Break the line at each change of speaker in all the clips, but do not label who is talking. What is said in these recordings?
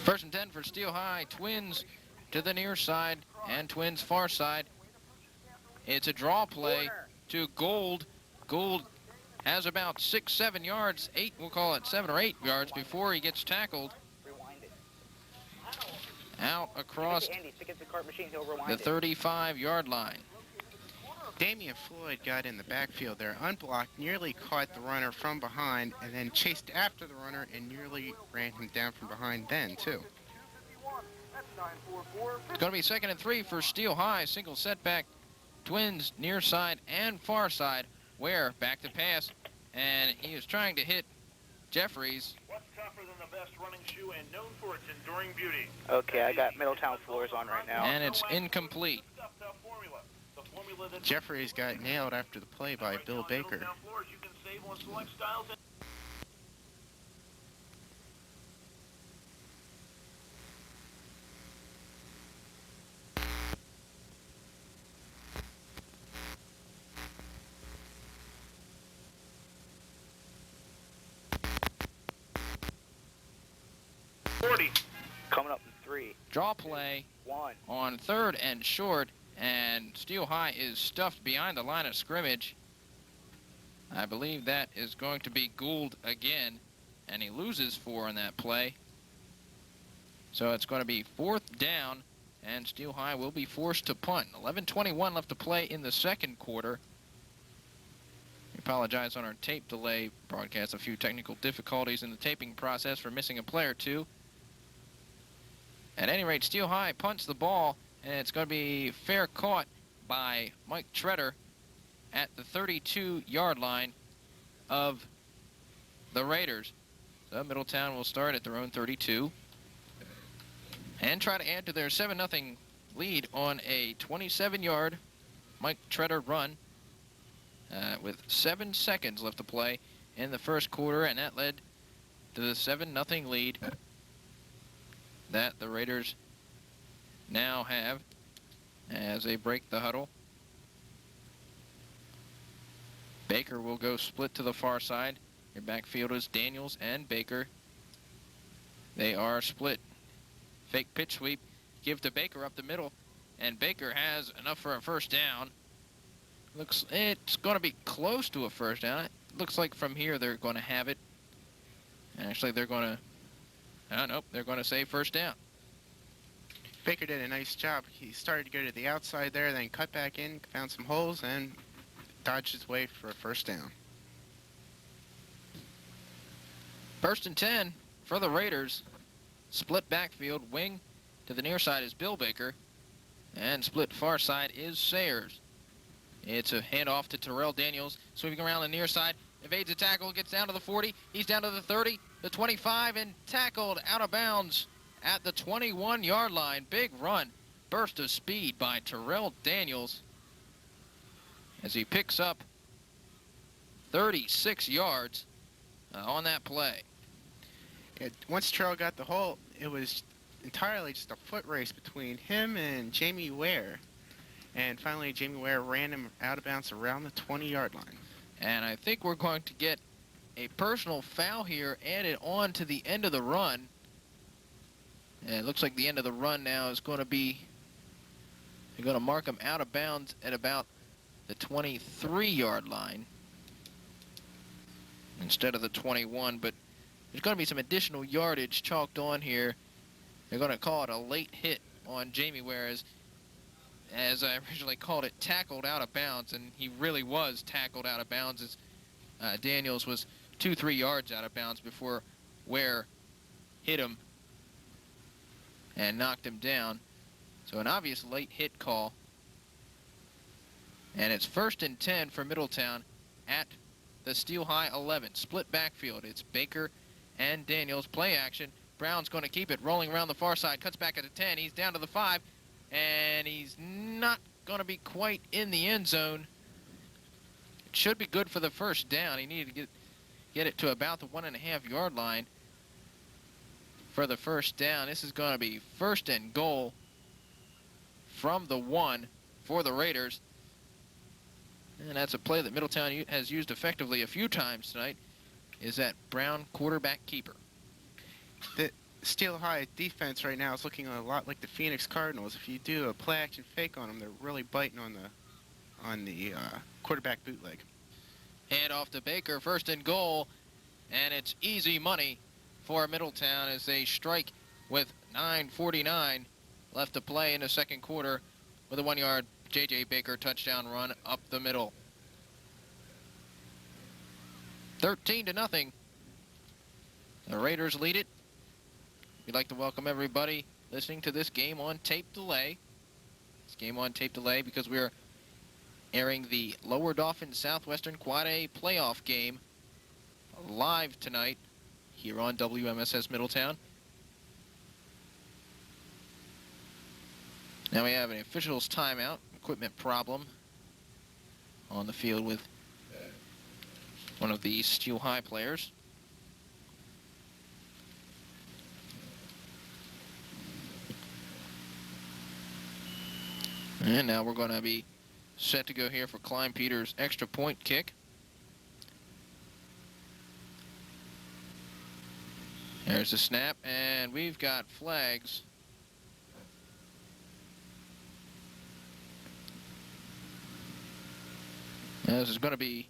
First and 10 for Steel High. Twins to the near side and Twins far side. It's a draw play to Gold. Gold has about 6, 7 yards, 8, we'll call it 7 or 8 yards before he gets tackled. Out across the 35-yard line.
Damian Floyd got in the backfield there, unblocked, nearly caught the runner from behind, and then chased after the runner and nearly ran him down from behind then, too.
It's going to be 2nd and 3 for Steel High. Single setback. Twins near side and far side. Ware back to pass, and he was trying to hit Jeffries.
What's tougher than the best running shoe and known for its enduring beauty?
Okay, I got Middletown floors on right now.
And it's incomplete.
Jeffries got nailed after the play by Bill Baker.
Coming up in 3.
Draw play
1.
on 3rd and short, and Steel High is stuffed behind the line of scrimmage. I believe that is going to be Gould again, and he loses 4 on that play. So it's going to be 4th down, and Steel High will be forced to punt. 11:21 left to play in the second quarter. We apologize on our tape delay broadcast. A few technical difficulties in the taping process for missing a play or two. At any rate, Steel High punts the ball, and it's going to be fair caught by Mike Treader at the 32-yard line of the Raiders. So Middletown will start at their own 32 and try to add to their 7-0 lead on a 27-yard Mike Treader run with 7 seconds left to play in the first quarter, and that led to the 7-0 lead that the Raiders now have as they break the huddle. Baker will go split to the far side. Your backfield is Daniels and Baker. They are split. Fake pitch sweep. Give to Baker up the middle. And Baker has enough for a first down. It's going to be close to a first down. It looks like from here they're going to have it. Actually, they're going to... nope, they're going to say first down.
Baker did a nice job. He started to go to the outside there, then cut back in, found some holes, and dodged his way for a first down.
1st and 10 for the Raiders. Split backfield. Wing to the near side is Bill Baker. And split far side is Sayers. It's a handoff to Terrell Daniels. Sweeping around the near side. Evades a tackle. Gets down to the 40. He's down to the 30. The 25 and tackled out of bounds at the 21-yard line. Big run. Burst of speed by Terrell Daniels as he picks up 36 yards on that play.
Once Terrell got the hole, it was entirely just a foot race between him and Jamie Ware. And finally, Jamie Ware ran him out of bounds around the 20-yard line.
And I think we're going to get a personal foul here added on to the end of the run. And it looks like the end of the run now is going to be, they're going to mark him out of bounds at about the 23-yard line instead of the 21, but there's going to be some additional yardage chalked on here. They're going to call it a late hit on Jamie Ware, as I originally called it, tackled out of bounds, and he really was tackled out of bounds as Daniels was 2-3 yards out of bounds before Ware hit him and knocked him down. So an obvious late hit call. And it's 1st and 10 for Middletown at the Steel High 11. Split backfield. It's Baker and Daniels. Play action. Brown's going to keep it rolling around the far side. Cuts back at the 10. He's down to the 5. And he's not going to be quite in the end zone. It should be good for the first down. He needed to get it to about the 1.5-yard line for the first down. This is going to be 1st and goal from the 1 for the Raiders. And that's a play that Middletown has used effectively a few times tonight, is that Brown quarterback keeper.
Steel High defense right now is looking a lot like the Phoenix Cardinals. If you do a play action fake on them, they're really biting on the quarterback bootleg.
Hand off to Baker, first and goal, and it's easy money for Middletown as they strike with 9:49 left to play in the second quarter with a 1-yard J.J. Baker touchdown run up the middle. 13-0. The Raiders lead it. We'd like to welcome everybody listening to this game on tape delay. This game on tape delay because we're airing the Lower Dauphin Southwestern Quad A playoff game live tonight here on WMSS Middletown. Now we have an official's timeout, equipment problem on the field with one of the Steel High players. And now we're going to be set to go here for Klein Peters' extra point kick. There's the snap, and we've got flags. Now this is going to be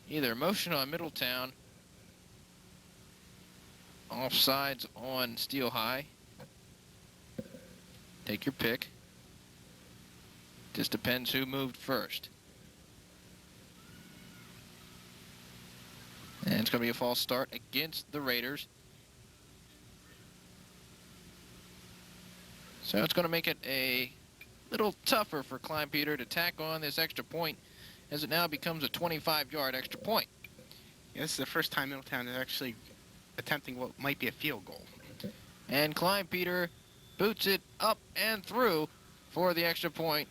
either motion on Middletown, offsides on Steel High. Take your pick. Just depends who moved first. And it's going to be a false start against the Raiders. So it's going to make it a little tougher for Klein Peter to tack on this extra point as it now becomes a 25-yard extra point.
Yeah, this is the first time Middletown is actually attempting what might be a field goal.
And Klein Peter boots it up and through for the extra point,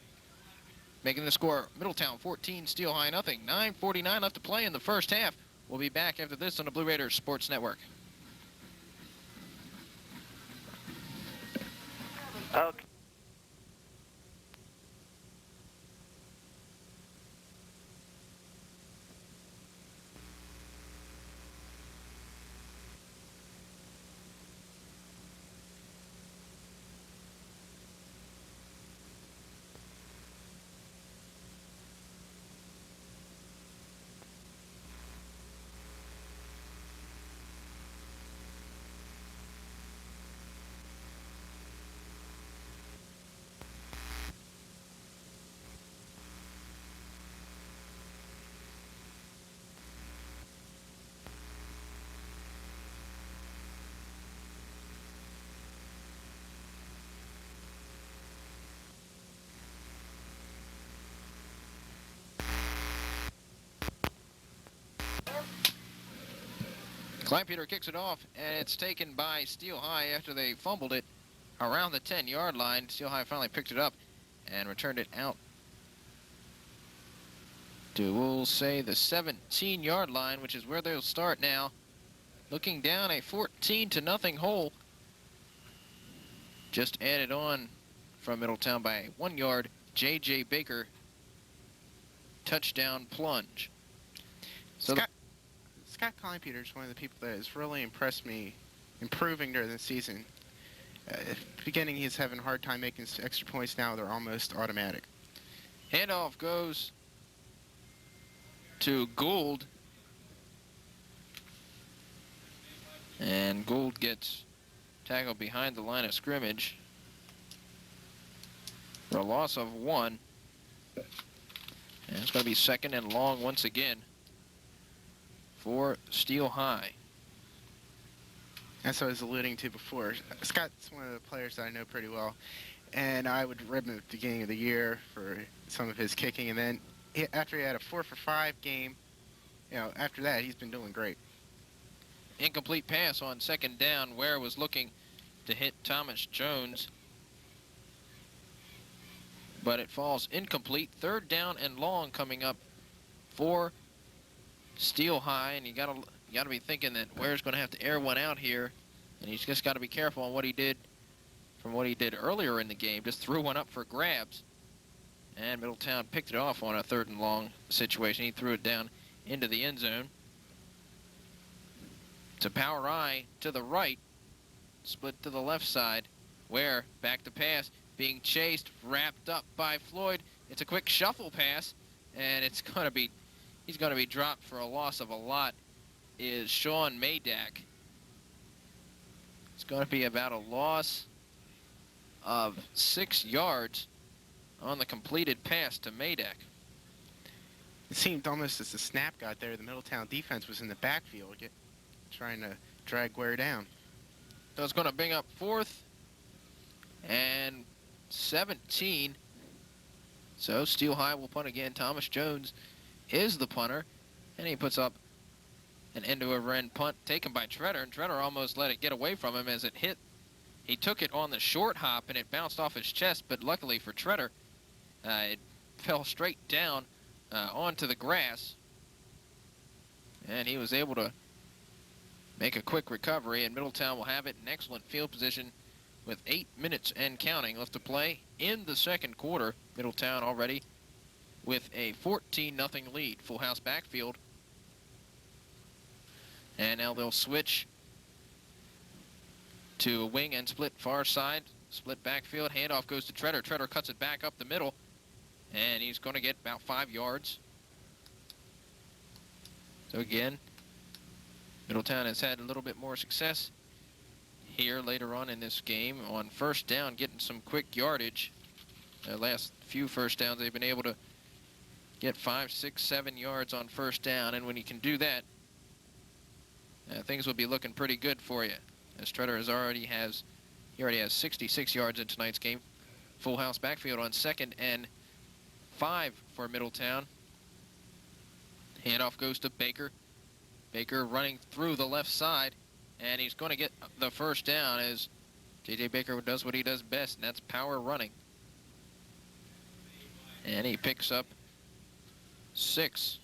making the score Middletown 14, Steel High nothing. 9:49 left to play in the first half. We'll be back after this on the Blue Raiders Sports Network.
Okay.
Klein Peter kicks it off, and it's taken by Steel High after they fumbled it around the 10-yard line. Steel High finally picked it up and returned it out to, we'll say, the 17-yard line, which is where they'll start now. Looking down a 14-0 hole. Just added on from Middletown by a 1-yard J.J. Baker touchdown plunge. So
Scott Klein Peters is one of the people that has really impressed me improving during the season. At the beginning, he's having a hard time making extra points. Now they're almost automatic.
handoff goes to Gould. And Gould gets tackled behind the line of scrimmage for a loss of 1. And it's going to be second and long once again for Steel High.
That's what I was alluding to before. Scott's one of the players that I know pretty well, and I would rib him at the beginning of the year for some of his kicking, and then after he had a 4-for-5 game, after that he's been doing great.
Incomplete pass on second down. Ware was looking to hit Thomas Jones, but it falls incomplete. Third down and long coming up for Steel High, and you gotta be thinking that Ware's going to have to air one out here, and he's just got to be careful on what he did from what he did earlier in the game. Just threw one up for grabs, and Middletown picked it off on a third and long situation. He threw it down into the end zone to Power Eye to the right. split to the left side. Ware back to pass, being chased, wrapped up by Floyd. It's a quick shuffle pass, and he's going to be dropped for a loss of a lot, is Sean Maydak. It's going to be about a loss of 6 yards on the completed pass to Maydak.
It seemed almost as the snap got there, the Middletown defense was in the backfield trying to drag Ware down.
So it's going to bring up 4th and 17. So Steel High will punt again. Thomas Jones is the punter, and he puts up an end-over-end punt taken by Treader, and Treader almost let it get away from him as it hit. He took it on the short hop, and it bounced off his chest, but luckily for Treader, it fell straight down onto the grass, and he was able to make a quick recovery, and Middletown will have it in excellent field position with 8 minutes and counting left to play in the second quarter. Middletown already with a 14-0 lead. Full house backfield. And now they'll switch to a wing and split far side. Split backfield. Handoff goes to Treader. Treader cuts it back up the middle, and he's going to get about 5 yards. So again, Middletown has had a little bit more success here later on in this game on first down, getting some quick yardage. The last few first downs, they've been able to get 5, 6, 7 yards on first down, and when you can do that, things will be looking pretty good for you. As Treader already has 66 yards in tonight's game. Full house backfield on 2nd and 5 for Middletown. Handoff goes to Baker. Baker running through the left side, and he's going to get the first down as J.J. Baker does what he does best, and that's power running. And he picks up 6.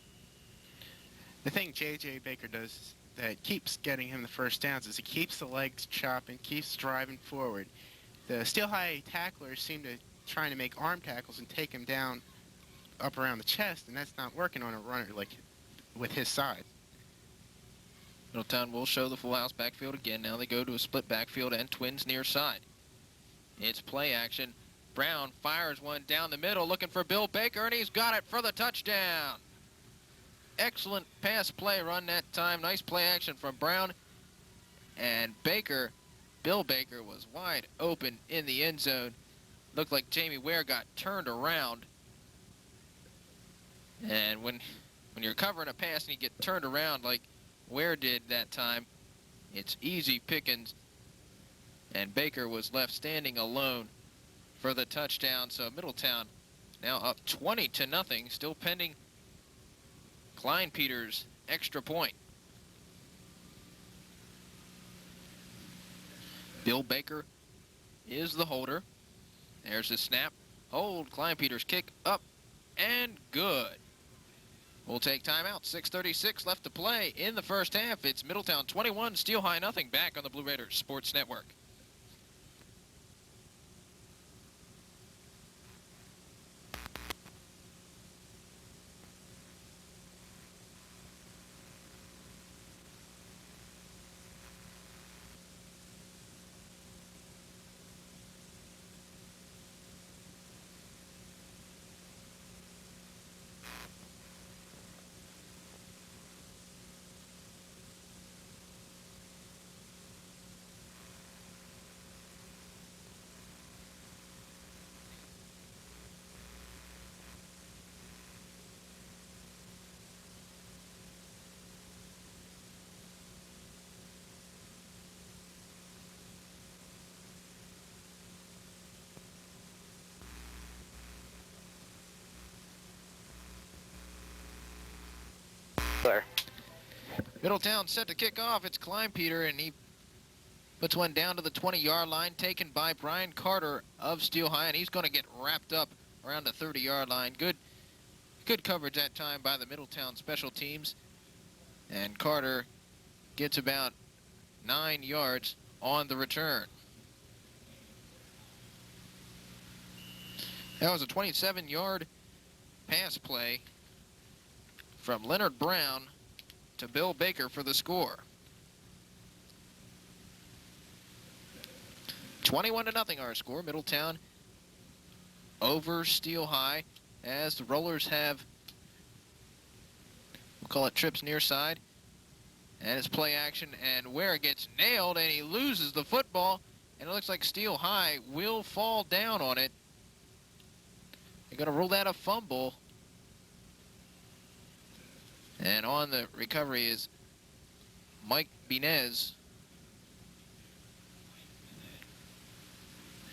The thing J.J. Baker does that keeps getting him the first downs is he keeps the legs chopping, keeps driving forward. The Steel High tacklers seem to trying to make arm tackles and take him down up around the chest, and that's not working on a runner like with his side.
Middletown will show the full house backfield again. Now they go to a split backfield and twins near side. It's play action. Brown fires one down the middle looking for Bill Baker, and he's got it for the touchdown. Excellent pass play run that time. Nice play action from Brown. And Baker, Bill Baker, was wide open in the end zone. Looked like Jamie Ware got turned around. And when you're covering a pass and you get turned around like Ware did that time, it's easy pickings. And Baker was left standing alone for the touchdown. So Middletown now up 20-0, still pending Klein Peters' extra point. Bill Baker is the holder. There's the snap. Hold. Klein Peters kick up and good. We'll take timeout. 6:36 left to play in the first half. It's Middletown 21, Steel High nothing. Back on the Blue Raiders Sports Network.
Clear.
Middletown set to kick off. It's Klein Peter, and he puts one down to the 20-yard line, taken by Brian Carter of Steel High, and he's going to get wrapped up around the 30-yard line. Good coverage that time by the Middletown special teams, and Carter gets about 9 yards on the return. That was a 27-yard pass play from Leonard Brown to Bill Baker for the score. 21-0 our score. Middletown over Steel High as the Rollers have, we'll call it trips near side. And it's play action, and Ware gets nailed, and he loses the football. And it looks like Steel High will fall down on it. They're going to rule that a fumble. And on the recovery is Mike Binez.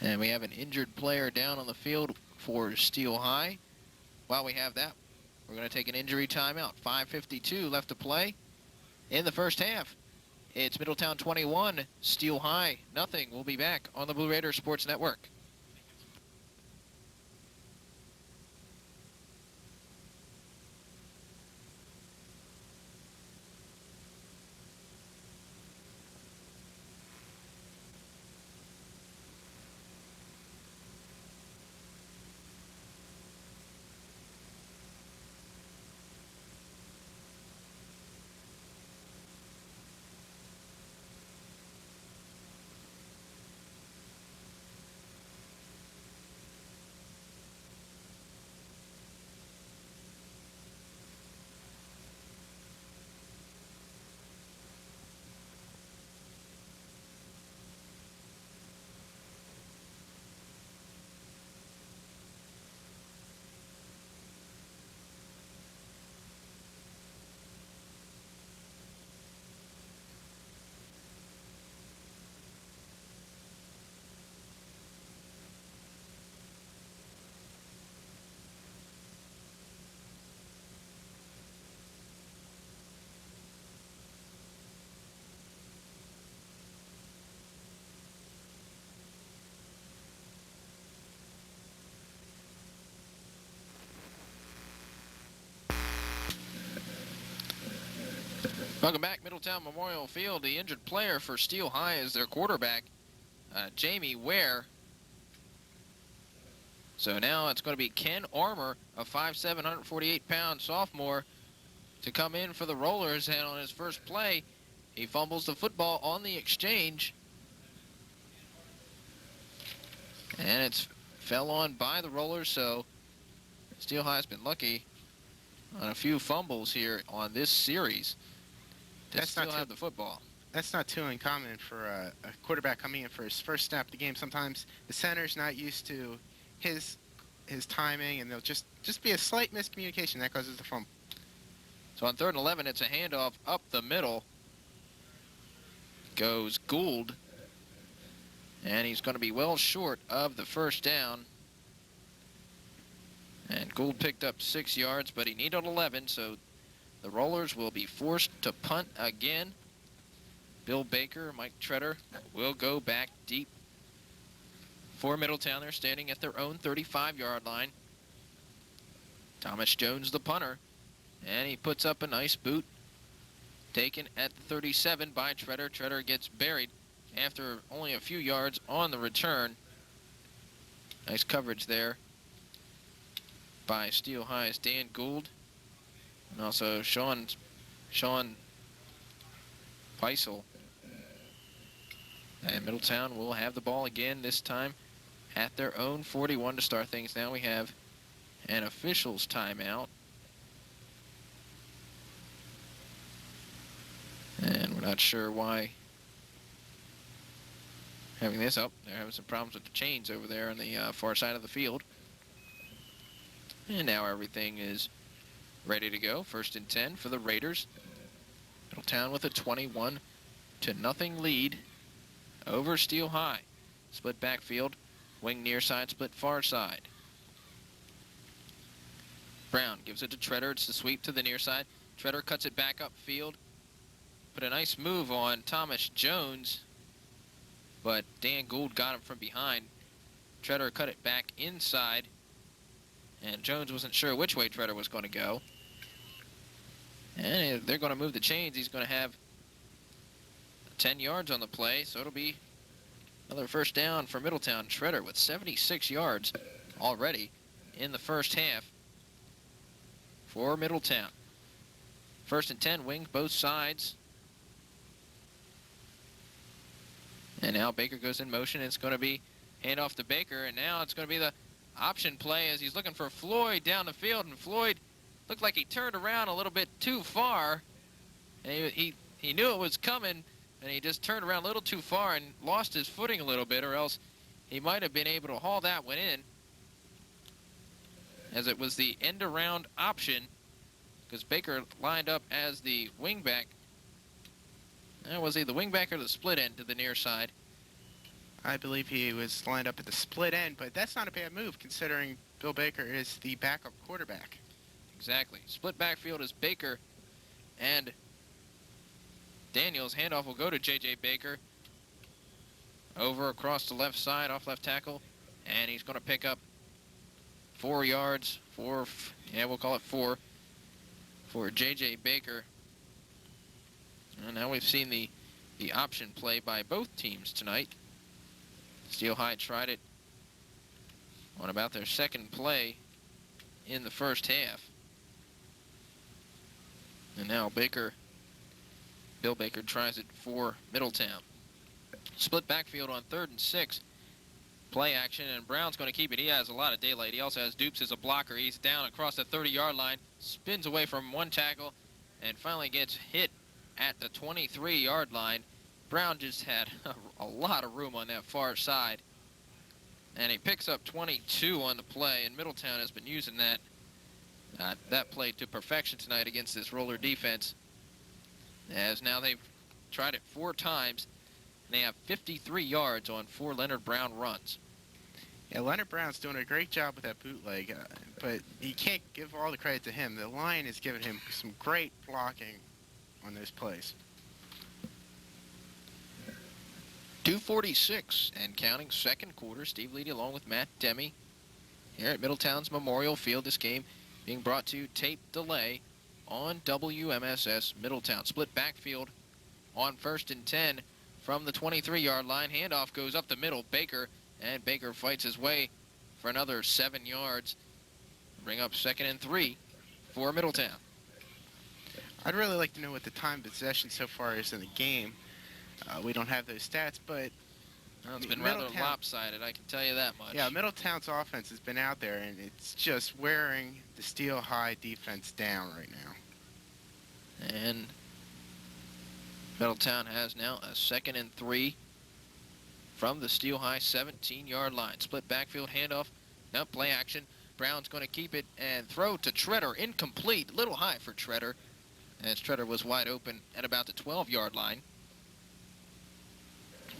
And we have an injured player down on the field for Steel High. While we have that, we're going to take an injury timeout. 5:52 left to play in the first half. It's Middletown 21, Steel High nothing. We'll be back on the Blue Raiders Sports Network. Welcome back, Middletown Memorial Field. The injured player for Steel High is their quarterback, Jamie Ware. So now it's going to be Ken Armour, a 5'7", 148-pound sophomore, to come in for the Rollers. And on his first play, he fumbles the football on the exchange. And it's fell on by the Rollers, so Steel High's been lucky on a few fumbles here on this series.
That's
still
not
have the football.
That's not too uncommon for a quarterback coming in for his first snap of the game. Sometimes the center's not used to his timing, and there'll just be a slight miscommunication that causes the fumble.
So on 3rd and 11, it's a handoff up the middle. Goes Gould, and he's going to be well short of the first down. And Gould picked up 6 yards, but he needed 11, so the Rollers will be forced to punt again. Bill Baker, Mike Treader will go back deep for Middletown. They're standing at their own 35-yard line. Thomas Jones, the punter, and he puts up a nice boot. Taken at the 37 by Treader. Treader gets buried after only a few yards on the return. Nice coverage there by Steel High's Dan Gould. And also Sean Feisel. And Middletown will have the ball again, this time at their own 41 to start things. Now we have an officials timeout. And we're not sure why having this up. They're having some problems with the chains over there on the far side of the field. And now everything is ready to go. 1st and 10 for the Raiders. Middletown with a 21-0 lead over Steel High. Split backfield, wing near side, split far side. Brown gives it to Treader. It's the sweep to the near side. Treader cuts it back upfield. Put a nice move on Thomas Jones, but Dan Gould got him from behind. Treader cut it back inside, and Jones wasn't sure which way Treader was going to go. And if they're going to move the chains, he's going to have 10 yards on the play, so it'll be another first down for Middletown. Treader with 76 yards already in the first half for Middletown. 1st and 10, wing both sides. And now Baker goes in motion. It's going to be handoff to Baker, and now it's going to be the option play as he's looking for Floyd down the field, and Floyd looked like he turned around a little bit too far. And he knew it was coming, and he just turned around a little too far and lost his footing a little bit, or else he might have been able to haul that one in, as it was the end-around option, because Baker lined up as the wingback. Was he the wingback or the split end to the near side?
I believe he was lined up at the split end, but that's not a bad move considering Bill Baker is the backup quarterback.
Exactly. Split backfield is Baker and Daniels. Handoff will go to J.J. Baker. Over across the left side, off left tackle, and he's going to pick up 4 yards. We'll call it 4 for J.J. Baker. And now we've seen the option play by both teams tonight. Steel High tried it on about their second play in the first half. And now Bill Baker tries it for Middletown. Split backfield on 3rd and 6. Play action, and Brown's going to keep it. He has a lot of daylight. He also has Dupes as a blocker. He's down across the 30-yard line, spins away from one tackle, and finally gets hit at the 23-yard line. Brown just had a lot of room on that far side, and he picks up 22 on the play, and Middletown has been using that play to perfection tonight against this roller defense, as now they've tried it 4 times. They have 53 yards on 4 Leonard Brown runs.
Yeah, Leonard Brown's doing a great job with that bootleg, but you can't give all the credit to him. The line is giving him some great blocking on those plays.
2:46 and counting, second quarter. Steve Leedy along with Matt Demme here at Middletown's Memorial Field. This game being brought to you tape delay on WMSS Middletown. Split backfield on 1st and 10 from the 23-yard line. Handoff goes up the middle. Baker fights his way for another 7 yards. Bring up 2nd and 3 for Middletown.
I'd really like to know what the time possession so far is in the game. We don't have those stats, but
Well, it's been rather lopsided, I can tell you that much.
Yeah, Middletown's offense has been out there, and it's just wearing the Steel High defense down right now.
And Middletown has now a 2nd and 3 from the Steel High 17-yard line. Split backfield handoff. Now play action. Brown's going to keep it and throw to Treader. Incomplete. A little high for Treader, as Treader was wide open at about the 12-yard line.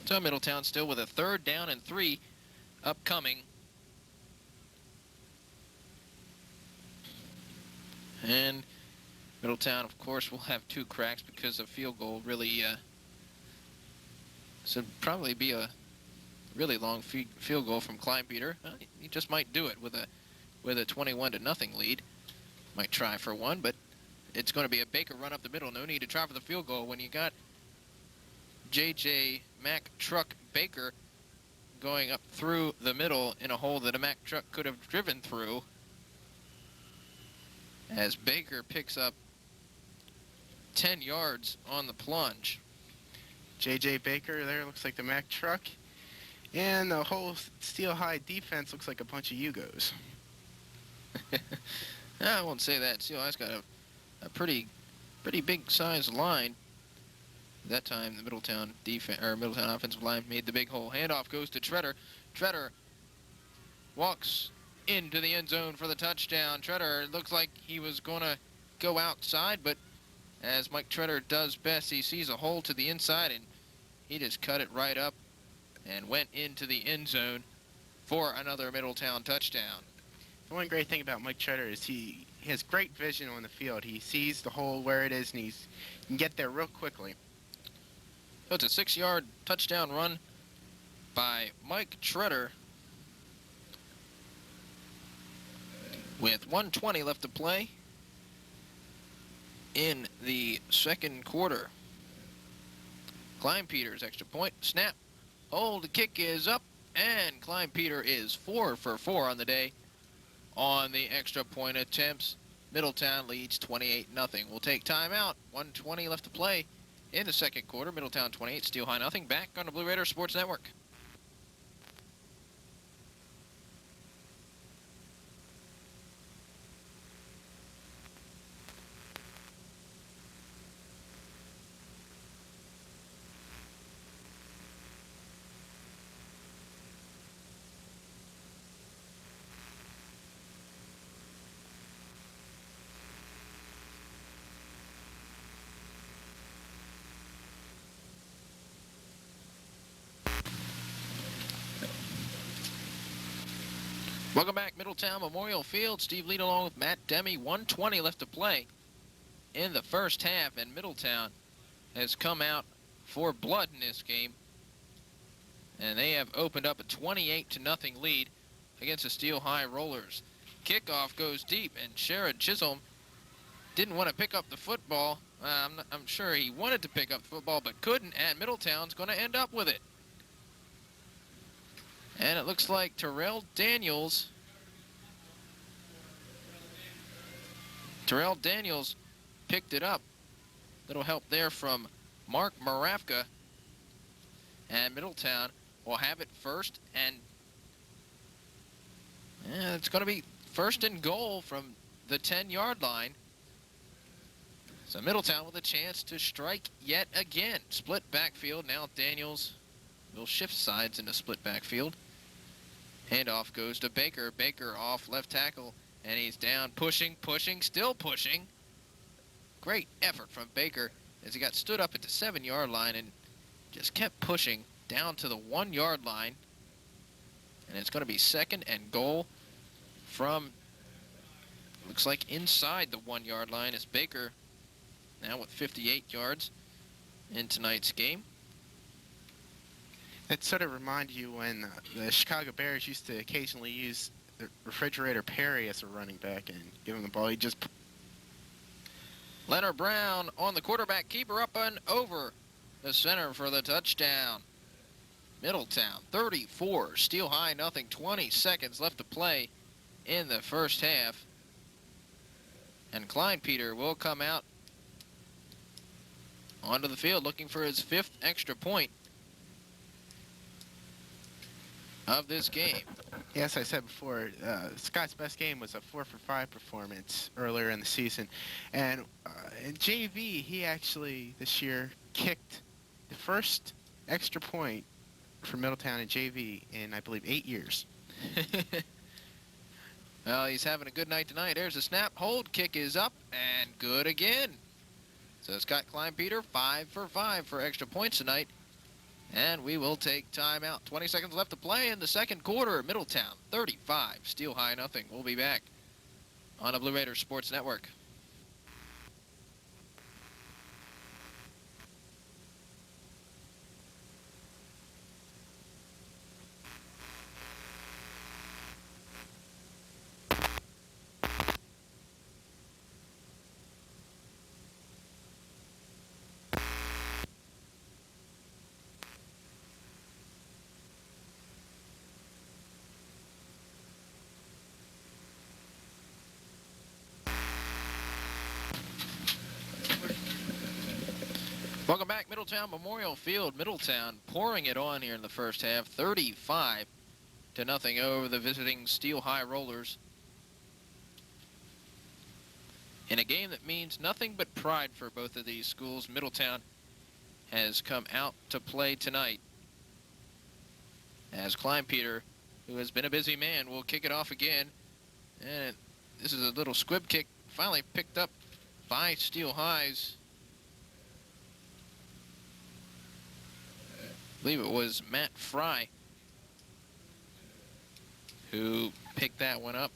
So Middletown still with a 3rd down and 3 upcoming. And Middletown, of course, will have 2 cracks because a field goal really should probably be a really long field goal from Kleinpeter. He just might do it with a 21-0 lead. Might try for one, but it's going to be a Baker run up the middle. No need to try for the field goal when you got J.J. Mack Truck Baker going up through the middle in a hole that a Mack truck could have driven through, as Baker picks up 10 yards on the plunge.
J.J. Baker there looks like the Mack truck, and the whole Steel High defense looks like a bunch of Yugos.
I won't say that. Steel High's got a pretty big size line. That time the Middletown offensive line made the big hole. Handoff goes to Treader. Treader walks into the end zone for the touchdown. Treader looks like he was going to go outside, but as Mike Treader does best, he sees a hole to the inside, and he just cut it right up and went into the end zone for another Middletown touchdown.
The one great thing about Mike Treader is he has great vision on the field. He sees the hole where it is, and he can get there real quickly.
So it's a 6-yard touchdown run by Mike Treader with 1:20 left to play in the second quarter. Kleinpeter's extra point. Snap. Hold. The kick is up. And Kleinpeter is 4 for 4 on the day on the extra point attempts. Middletown leads 28-0. We'll take time out. 1:20 left to play in the second quarter. Middletown 28, Steel High nothing. Back on the Blue Raider Sports Network. Welcome back, Middletown Memorial Field. Steve Lead along with Matt Demme. 1:20 left to play in the first half, and Middletown has come out for blood in this game. And they have opened up a 28-0 lead against the Steel High Rollers. Kickoff goes deep, and Sherrod Chisholm didn't want to pick up the football. I'm sure he wanted to pick up the football, but couldn't, and Middletown's going to end up with it. And it looks like Terrell Daniels picked it up. Little help there from Mark Marafka. And Middletown will have it first, and it's going to be first and goal from the 10-yard line. So Middletown with a chance to strike yet again. Split backfield. Now Daniels will shift sides in the split backfield. Handoff goes to Baker. Baker off left tackle, and he's down, pushing, still pushing. Great effort from Baker as he got stood up at the 7-yard line and just kept pushing down to the 1-yard line. And it's going to be second and goal from, looks like inside the 1-yard line as Baker now with 58 yards in tonight's game.
That sort of reminds you when the Chicago Bears used to occasionally use the Refrigerator Perry as a running back and give him the ball. He just...
Leonard Brown on the quarterback keeper, up and over the center for the touchdown. Middletown 34, Steel High nothing. 20 seconds left to play in the first half. And Kleinpeter will come out onto the field looking for his 5th extra point of this game.
Yes, I said before, Scott's best game was a 4-for-5 performance earlier in the season. And in JV, he actually this year kicked the first extra point for Middletown in JV in, I believe, 8 years.
Well, he's having a good night tonight. There's a snap. Hold kick is up and good again. So Scott Kleinpeter 5 for 5 for extra points tonight. And we will take time out. 20 seconds left to play in the second quarter. Middletown 35, Steel High nothing. We'll be back on the Blue Raiders Sports Network. Welcome back, Middletown Memorial Field. Middletown pouring it on here in the first half, 35-0 over the visiting Steel High Rollers. In a game that means nothing but pride for both of these schools, Middletown has come out to play tonight. As Kleinpeter, who has been a busy man, will kick it off again. And this is a little squib kick, finally picked up by Steel High's, I believe it was Matt Fry who picked that one up.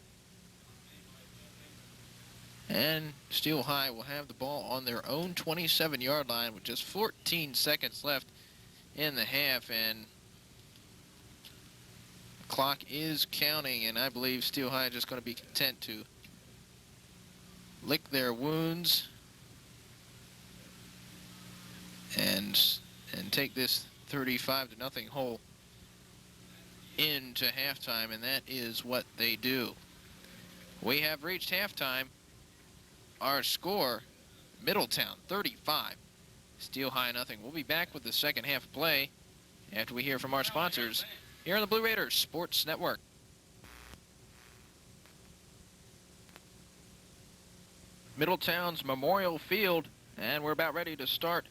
And Steel High will have the ball on their own 27-yard line with just 14 seconds left in the half, and the clock is counting, and I believe Steel High is just going to be content to lick their wounds and take this 35-0 hole into halftime, and that is what they do. We have reached halftime. Our score, Middletown 35, Still high nothing. We'll be back with the second half play after we hear from our sponsors here on the Blue Raiders Sports Network. Middletown's Memorial Field, and we're about ready to start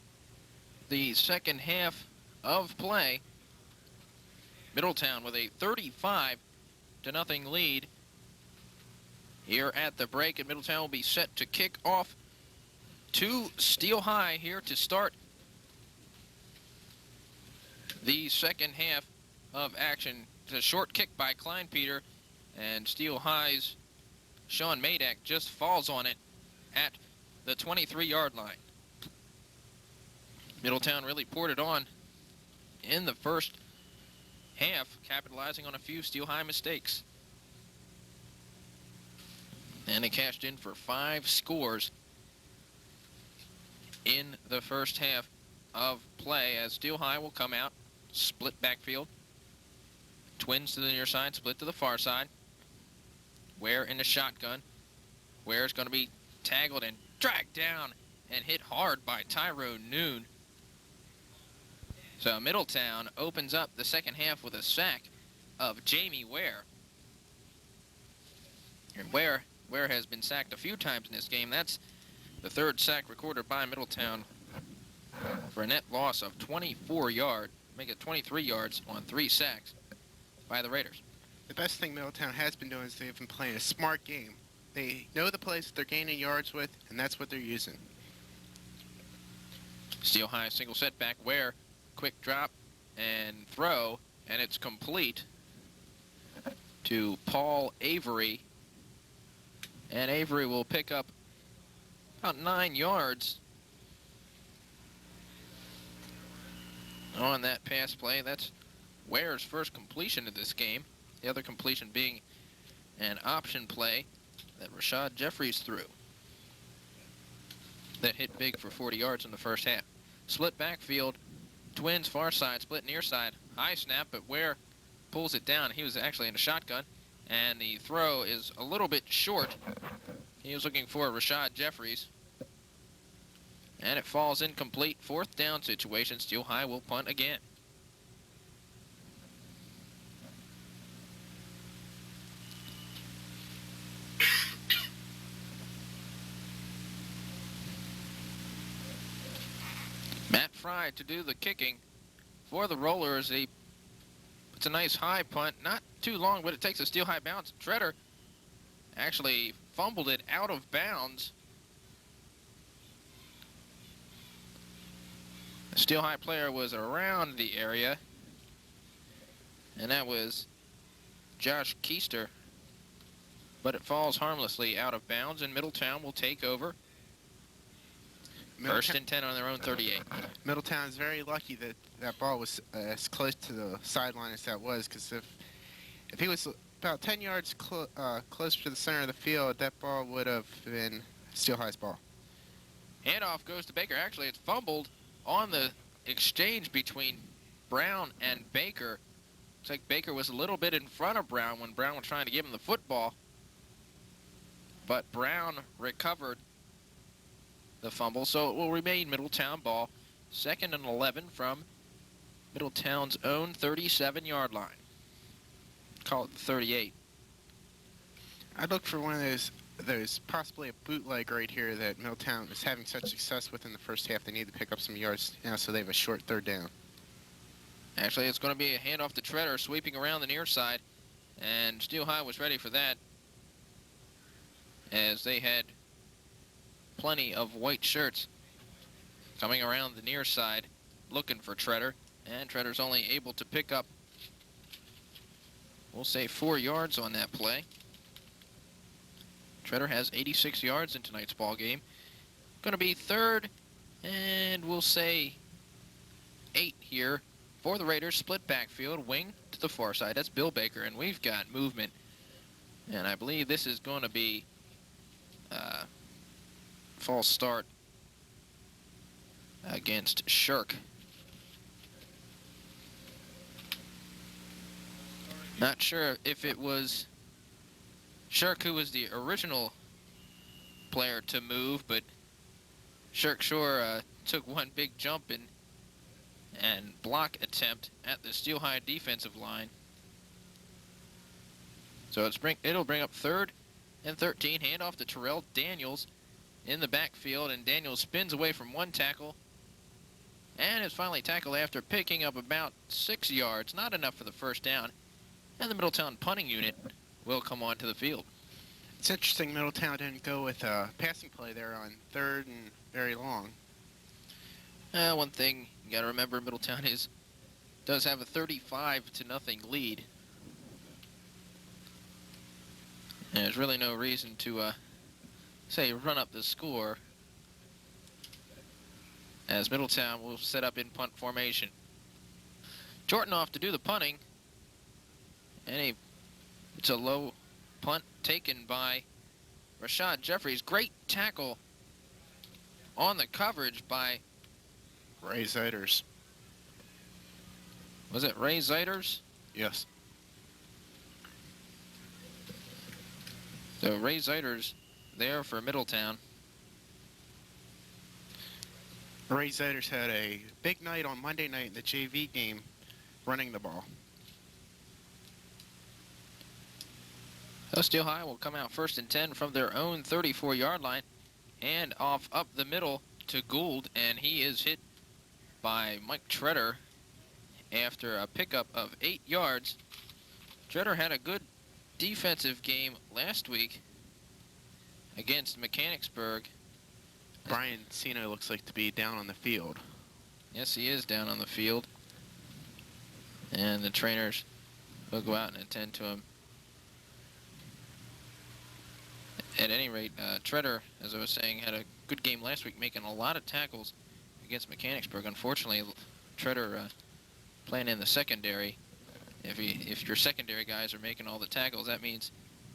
the second half of play. Middletown with a 35-0 lead here at the break, and Middletown will be set to kick off to Steel High here to start the second half of action. It's a short kick by Klein Peter, and Steel High's Sean Madak just falls on it at the 23-yard line. Middletown really poured it on in the first half, capitalizing on a few Steel High mistakes. And they cashed in for 5 scores in the first half of play as Steel High will come out, split backfield. Twins to the near side, split to the far side. Ware in the shotgun. Ware's going to be tackled and dragged down and hit hard by Tyrone Noon. So Middletown opens up the second half with a sack of Jamie Ware. And Ware has been sacked a few times in this game. That's the third sack recorded by Middletown for a net loss of 24 yards, make it 23 yards on 3 sacks by the Raiders.
The best thing Middletown has been doing is they've been playing a smart game. They know the plays that they're gaining yards with, and that's what they're using.
Steel High single setback, Ware, quick drop and throw, and it's complete to Paul Avery. And Avery will pick up about 9 yards on that pass play. That's Ware's first completion of this game. The other completion being an option play that Rashad Jeffries threw that hit big for 40 yards in the first half. Split backfield, Twins far side, split near side, high snap, but Ware pulls it down. He was actually in a shotgun, and the throw is a little bit short. He was looking for Rashad Jeffries, and it falls incomplete. Fourth down situation. Steel High will punt again. Matt Fry to do the kicking for the Rollers. It's a nice high punt, not too long, but it takes a Steel High bounce. Treader actually fumbled it out of bounds. The Steel High player was around the area, and that was Josh Keister. But it falls harmlessly out of bounds, and Middletown will take over. First and 10 on their own 38.
Middletown is very lucky that that ball was as close to the sideline as that was, because if he was about 10 yards closer to the center of the field, that ball would have been Steel High's ball.
Handoff goes to Baker. Actually, it's fumbled on the exchange between Brown and Baker. Looks like Baker was a little bit in front of Brown when Brown was trying to give him the football. But Brown recovered the fumble, so it will remain Middletown ball. 2nd and 11 from Middletown's own 37-yard line. Call it the 38.
I'd look for one of those possibly a bootleg right here that Middletown is having such success with in the first half. They need to pick up some yards now, so they have a short third down.
Actually, it's going to be a handoff to Treader, sweeping around the near side, and Steel High was ready for that, as they had plenty of white shirts coming around the near side looking for Treader, and Treader's only able to pick up, we'll say, 4 yards on that play. Treader has 86 yards in tonight's ball game. Going to be 3rd and we'll say 8 here for the Raiders. Split backfield, wing to the far side. That's Bill Baker, and we've got movement, and I believe this is going to be false start against Shirk. Not sure if it was Shirk who was the original player to move, but Shirk sure took one big jump and block attempt at the Steel High defensive line. So it'll bring up 3rd and 13. Handoff to Terrell Daniels in the backfield, and Daniels spins away from one tackle and is finally tackled after picking up about 6 yards. Not enough for the first down. And the Middletown punting unit will come onto the field.
It's interesting Middletown didn't go with a passing play there on 3rd and very long.
One thing you got to remember, Middletown does have a 35-0 lead. And there's really no reason to say run up the score, as Middletown will set up in punt formation. Jordan off to do the punting, and it's a low punt taken by Rashad Jeffries. Great tackle on the coverage by
Ray Zeiters.
Was it Ray Zeiters?
Yes.
So Ray Zeiters there for Middletown.
Ray Zeiters had a big night on Monday night in the JV game running the ball.
So Steel High will come out 1st and 10 from their own 34-yard line, and off up the middle to Gould, and he is hit by Mike Treader after a pickup of 8 yards. Treader had a good defensive game last week against Mechanicsburg.
Brian Cino looks like to be down on the field.
Yes, he is down on the field, and the trainers will go out and attend to him. At any rate, Treader, as I was saying, had a good game last week, making a lot of tackles against Mechanicsburg. Unfortunately, Treader playing in the secondary. If your secondary guys are making all the tackles, that means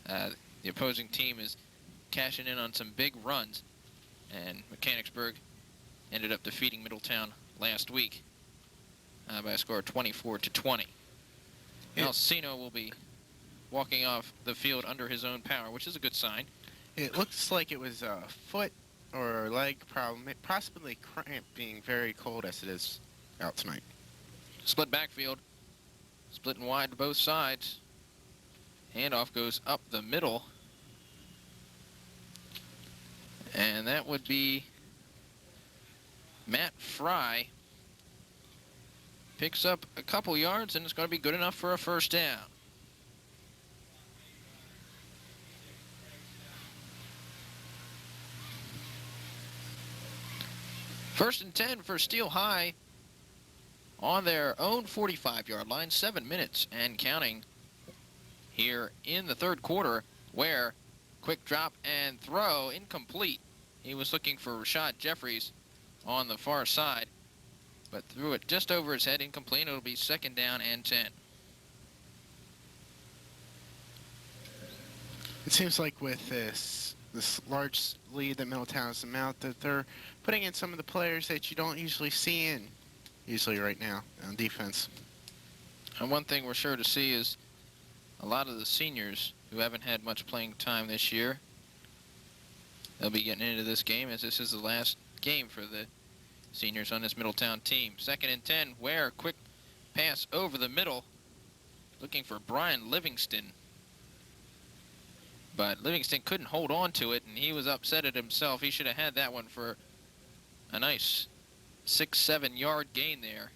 the opposing team is cashing in on some big runs. And Mechanicsburg ended up defeating Middletown last week by a score of 24-20. Alcino will be walking off the field under his own power, which is a good sign.
It looks like it was a foot or leg problem, possibly cramp, being very cold as it is out tonight.
Split backfield, splitting wide to both sides. Handoff goes up the middle. And that would be Matt Fry. Picks up a couple yards, and it's going to be good enough for a first down. First and 10 for Steel High on their own 45-yard line. 7 minutes and counting here in the third quarter, where quick drop and throw incomplete. He was looking for Rashad Jeffries on the far side, but threw it just over his head, incomplete. It'll be 2nd down and 10.
It seems like with this large lead that Middletown has out, that they're putting in some of the players that you don't usually see in right now on defense.
And one thing we're sure to see is a lot of the seniors who haven't had much playing time this year. They'll be getting into this game, as this is the last game for the seniors on this Middletown team. 2nd and 10, Ware, quick pass over the middle, looking for Brian Livingston. But Livingston couldn't hold on to it, and he was upset at himself. He should have had that one for a nice 6-7 yard gain there.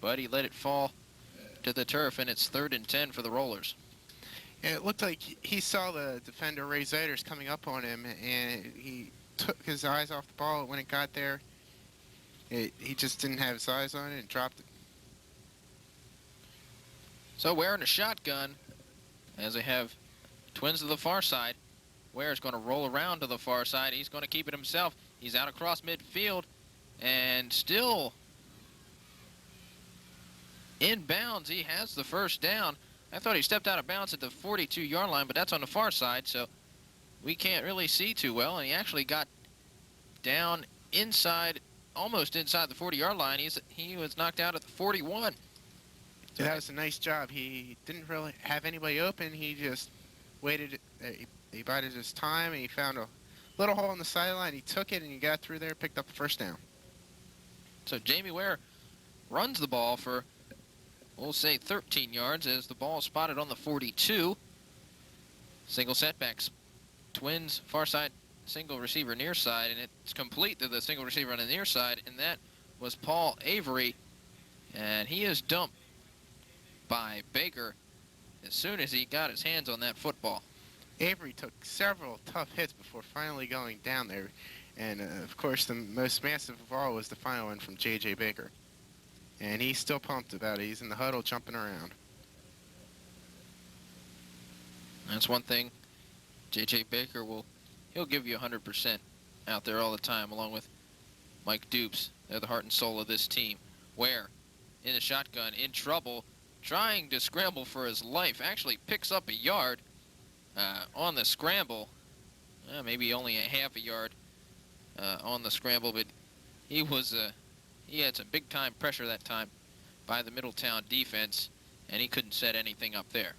But he let it fall to the turf, and it's 3rd and 10 for the Rollers.
And it looked like he saw the defender, Ray Zeiters, coming up on him, and he took his eyes off the ball. When it got there, he just didn't have his eyes on it and dropped it.
So Ware in a shotgun, as they have twins to the far side. Ware's going to roll around to the far side. He's going to keep it himself. He's out across midfield and still in bounds. He has the first down. I thought he stepped out of bounds at the 42-yard line, but that's on the far side, so we can't really see too well. And he actually got down inside, almost inside the 40-yard line. He was knocked out at the 41.
So that was a nice job. He didn't really have anybody open. He just waited. He bided his time, and he found a little hole in the sideline. He took it, and he got through there, picked up the first down.
So Jamie Ware runs the ball for, we'll say, 13 yards as the ball spotted on the 42. Single setbacks. Twins far side, single receiver near side, and it's complete to the single receiver on the near side, and that was Paul Avery, and he is dumped by Baker as soon as he got his hands on that football.
Avery took several tough hits before finally going down there. And, of course, the most massive of all was the final one from J.J. Baker. And he's still pumped about it. He's in the huddle jumping around.
That's one thing. J.J. Baker he'll give you 100% out there all the time, along with Mike Dupes. They're the heart and soul of this team. Ware in the shotgun, in trouble, trying to scramble for his life. Actually picks up a yard on the scramble. Maybe only a half a yard on the scramble, but he had some big time pressure that time by the Middletown defense, and he couldn't set anything up there.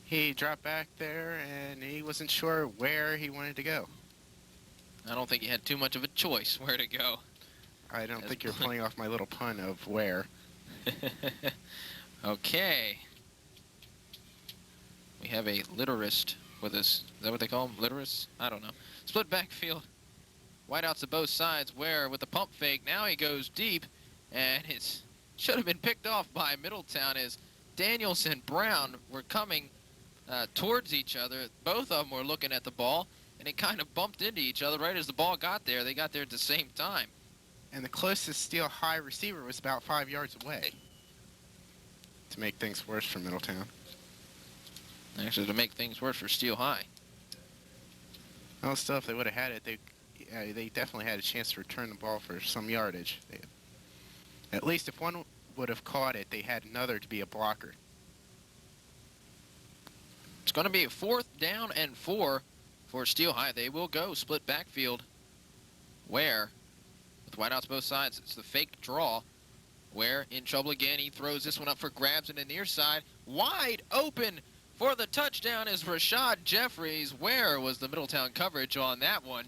He dropped back there, and he wasn't sure where he wanted to go.
I don't think he had too much of a choice where to go.
I don't think you're playing off my little pun of where.
Okay. We have a literist with us. Is that what they call them? Literists? I don't know. Split backfield. Wideouts to both sides. Ware with the pump fake. Now he goes deep, and it should have been picked off by Middletown as Daniels and Brown were coming towards each other. Both of them were looking at the ball, and it kind of bumped into each other right as the ball got there. They got there at the same time.
And the closest Steel High receiver was about 5 yards away. To make things worse for Middletown.
Actually, to make things worse for Steel High.
Well, still, if they would have had it, they definitely had a chance to return the ball for some yardage. At least if one would have caught it, they had another to be a blocker.
It's going to be a 4th down and 4 for Steel High. They will go split backfield. Ware with wideouts both sides. It's the fake draw. Ware in trouble again. He throws this one up for grabs in the near side. Wide open for the touchdown is Rashad Jeffries. Where was the Middletown coverage on that one?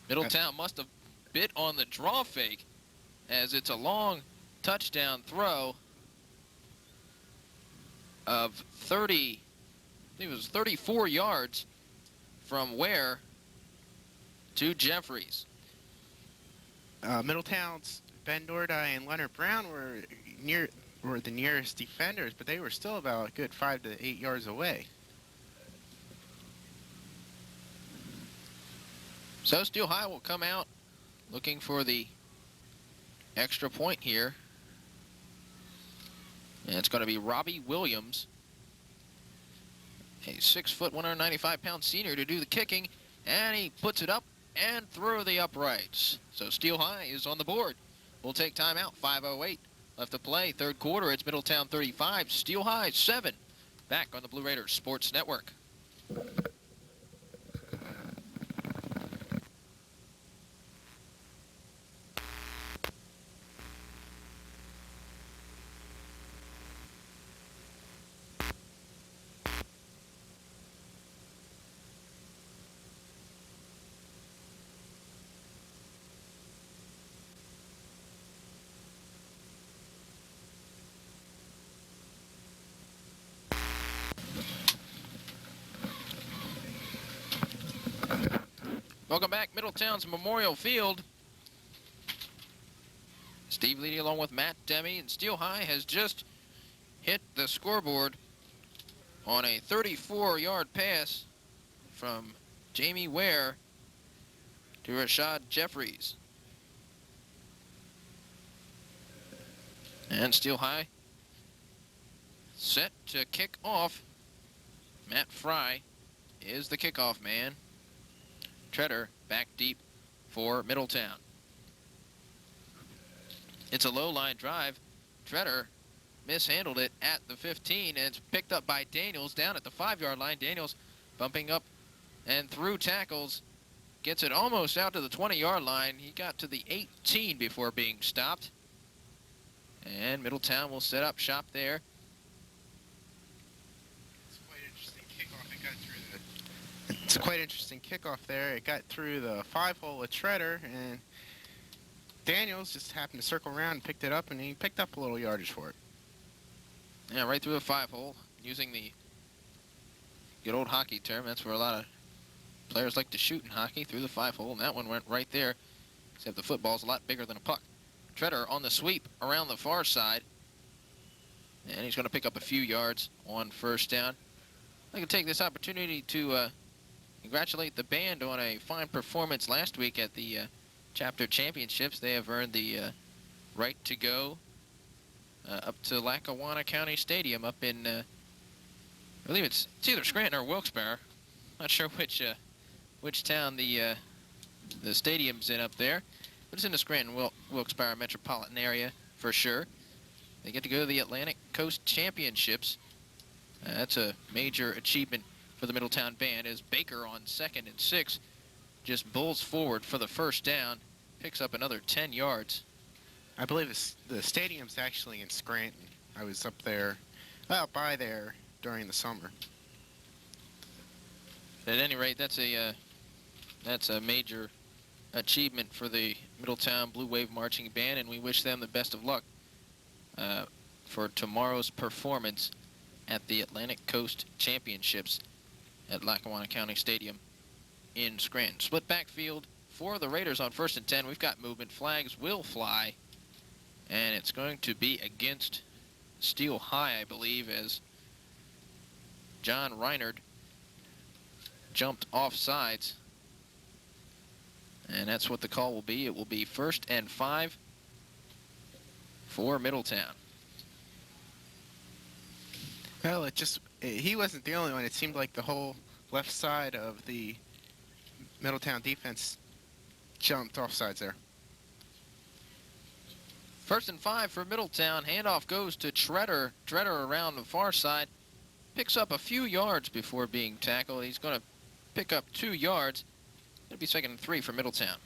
Middletown must have bit on the draw fake, as it's a long touchdown throw of 30, I think it was 34 yards from Ware to Jeffries.
Middletown's Ben Nordai and Leonard Brown were the nearest defenders, but they were still about a good 5 to 8 yards away.
So Steel High will come out looking for the extra point here. And it's going to be Robbie Williams, a 6 foot, 195-pound senior, to do the kicking, and he puts it up and through the uprights. So Steel High is on the board. We'll take time out. 5:08 left to play. Third quarter. It's Middletown 35, Steel High 7. Back on the Blue Raiders Sports Network. Welcome back, Middletown's Memorial Field. Steve Leedy along with Matt Demme, and Steel High has just hit the scoreboard on a 34-yard pass from Jamie Ware to Rashad Jeffries. And Steel High set to kick off. Matt Fry is the kickoff man. Treader back deep for Middletown. It's a low line drive. Treader mishandled it at the 15, and it's picked up by Daniels down at the 5-yard line. Daniels bumping up and through tackles. Gets it almost out to the 20-yard line. He got to the 18 before being stopped. And Middletown will set up shop there.
It's a quite interesting kickoff there. It got through the 5-hole with Treader, and Daniels just happened to circle around and picked it up, and he picked up a little yardage for it.
Yeah, right through a 5-hole, using the good old hockey term. That's where a lot of players like to shoot in hockey, through the 5-hole, and that one went right there, except the football's a lot bigger than a puck. Treader on the sweep around the far side, and he's going to pick up a few yards on first down. I can take this opportunity to congratulate the band on a fine performance last week at the chapter championships. They have earned the right to go up to Lackawanna County Stadium up in, I believe it's either Scranton or Wilkes-Barre. Not sure which town the stadium's in up there, but it's in the Scranton Wilkes-Barre metropolitan area for sure. They get to go to the Atlantic Coast Championships. That's a major achievement for the Middletown band, as Baker on 2nd and 6 just bulls forward for the first down, picks up another 10 yards.
I believe the stadium's actually in Scranton. I was up there, out by there during the summer.
At any rate, that's a major achievement for the Middletown Blue Wave Marching Band, and we wish them the best of luck for tomorrow's performance at the Atlantic Coast Championships at Lackawanna County Stadium in Scranton. Split backfield for the Raiders on 1st and 10. We've got movement. Flags will fly, and it's going to be against Steel High, I believe, as John Reinard jumped off sides, and that's what the call will be. It will be 1st and 5 for Middletown.
Well, he wasn't the only one. It seemed like the whole left side of the Middletown defense jumped off sides there.
1st and 5 for Middletown. Handoff goes to Treader. Treader around the far side. Picks up a few yards before being tackled. He's going to pick up 2 yards. It'll be 2nd and 3 for Middletown.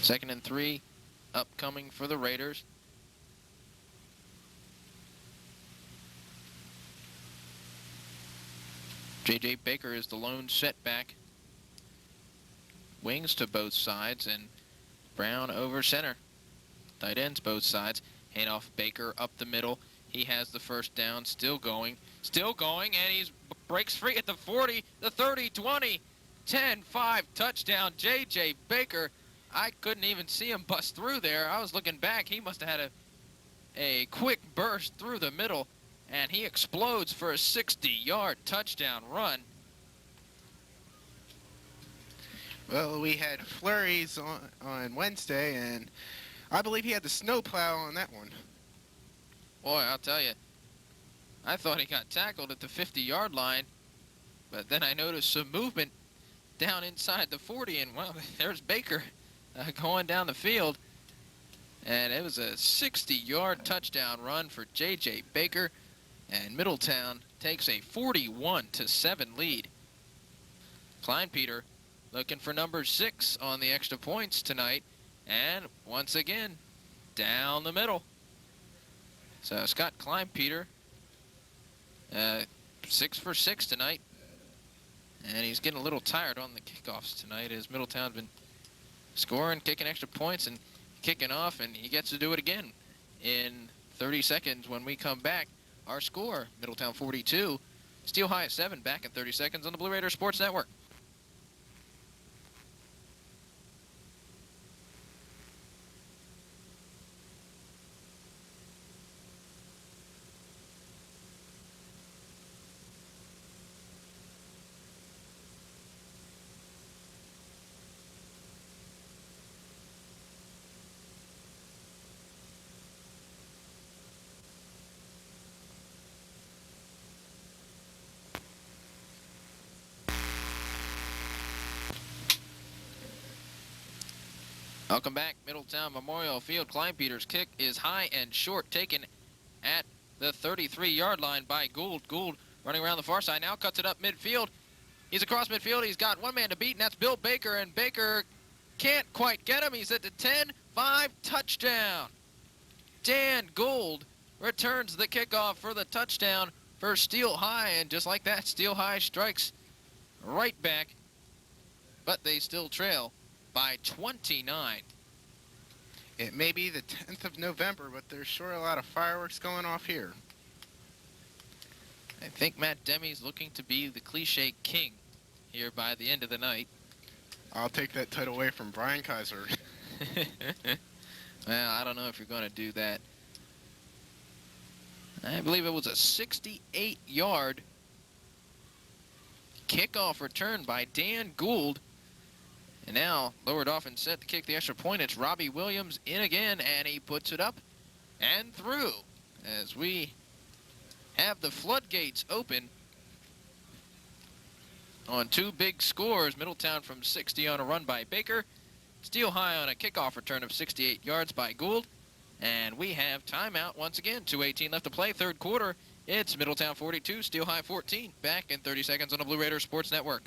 Second and 3 upcoming for the Raiders. J.J. Baker is the lone setback. Wings to both sides, and Brown over center. Tight ends both sides. Handoff Baker up the middle. He has the first down, still going, and he breaks free at the 40, the 30, 20, 10, 5, touchdown, J.J. Baker. I couldn't even see him bust through there. I was looking back. He must have had a quick burst through the middle, and he explodes for a 60-yard touchdown run.
Well, we had flurries on Wednesday, and I believe he had the snowplow on that one.
Boy, I'll tell you, I thought he got tackled at the 50-yard line, but then I noticed some movement down inside the 40, and, well, there's Baker going down the field. And it was a 60-yard touchdown run for J.J. Baker, and Middletown takes a 41-7 lead. Kleinpeter looking for number 6 on the extra points tonight, and once again, down the middle. So Scott Kleinpeter, 6 for 6 tonight, and he's getting a little tired on the kickoffs tonight, as Middletown's been scoring, kicking extra points, and kicking off, and he gets to do it again in 30 seconds when we come back. Our score, Middletown 42, Steel High at 7, back in 30 seconds on the Blue Raider Sports Network. Welcome back. Middletown Memorial Field. Kleinpeter's kick is high and short, taken at the 33-yard line by Gould. Gould running around the far side, now cuts it up midfield. He's across midfield. He's got one man to beat, and that's Bill Baker, and Baker can't quite get him. He's at the 10-5 touchdown. Dan Gould returns the kickoff for the touchdown for Steel High, and just like that, Steel High strikes right back, but they still trail by 29.
It may be the 10th of November, but there's sure a lot of fireworks going off here.
I think Matt Demi's looking to be the cliche king here by the end of the night.
I'll take that title away from Brian Kaiser.
Well, I don't know if you're going to do that. I believe it was a 68-yard kickoff return by Dan Gould. And now lowered off and set to kick the extra point. It's Robbie Williams in again, and he puts it up and through as we have the floodgates open on two big scores. Middletown from 60 on a run by Baker. Steel High on a kickoff return of 68 yards by Gould. And we have timeout once again. 2:18 left to play, third quarter. It's Middletown 42, Steel High 14. Back in 30 seconds on the Blue Raiders Sports Network.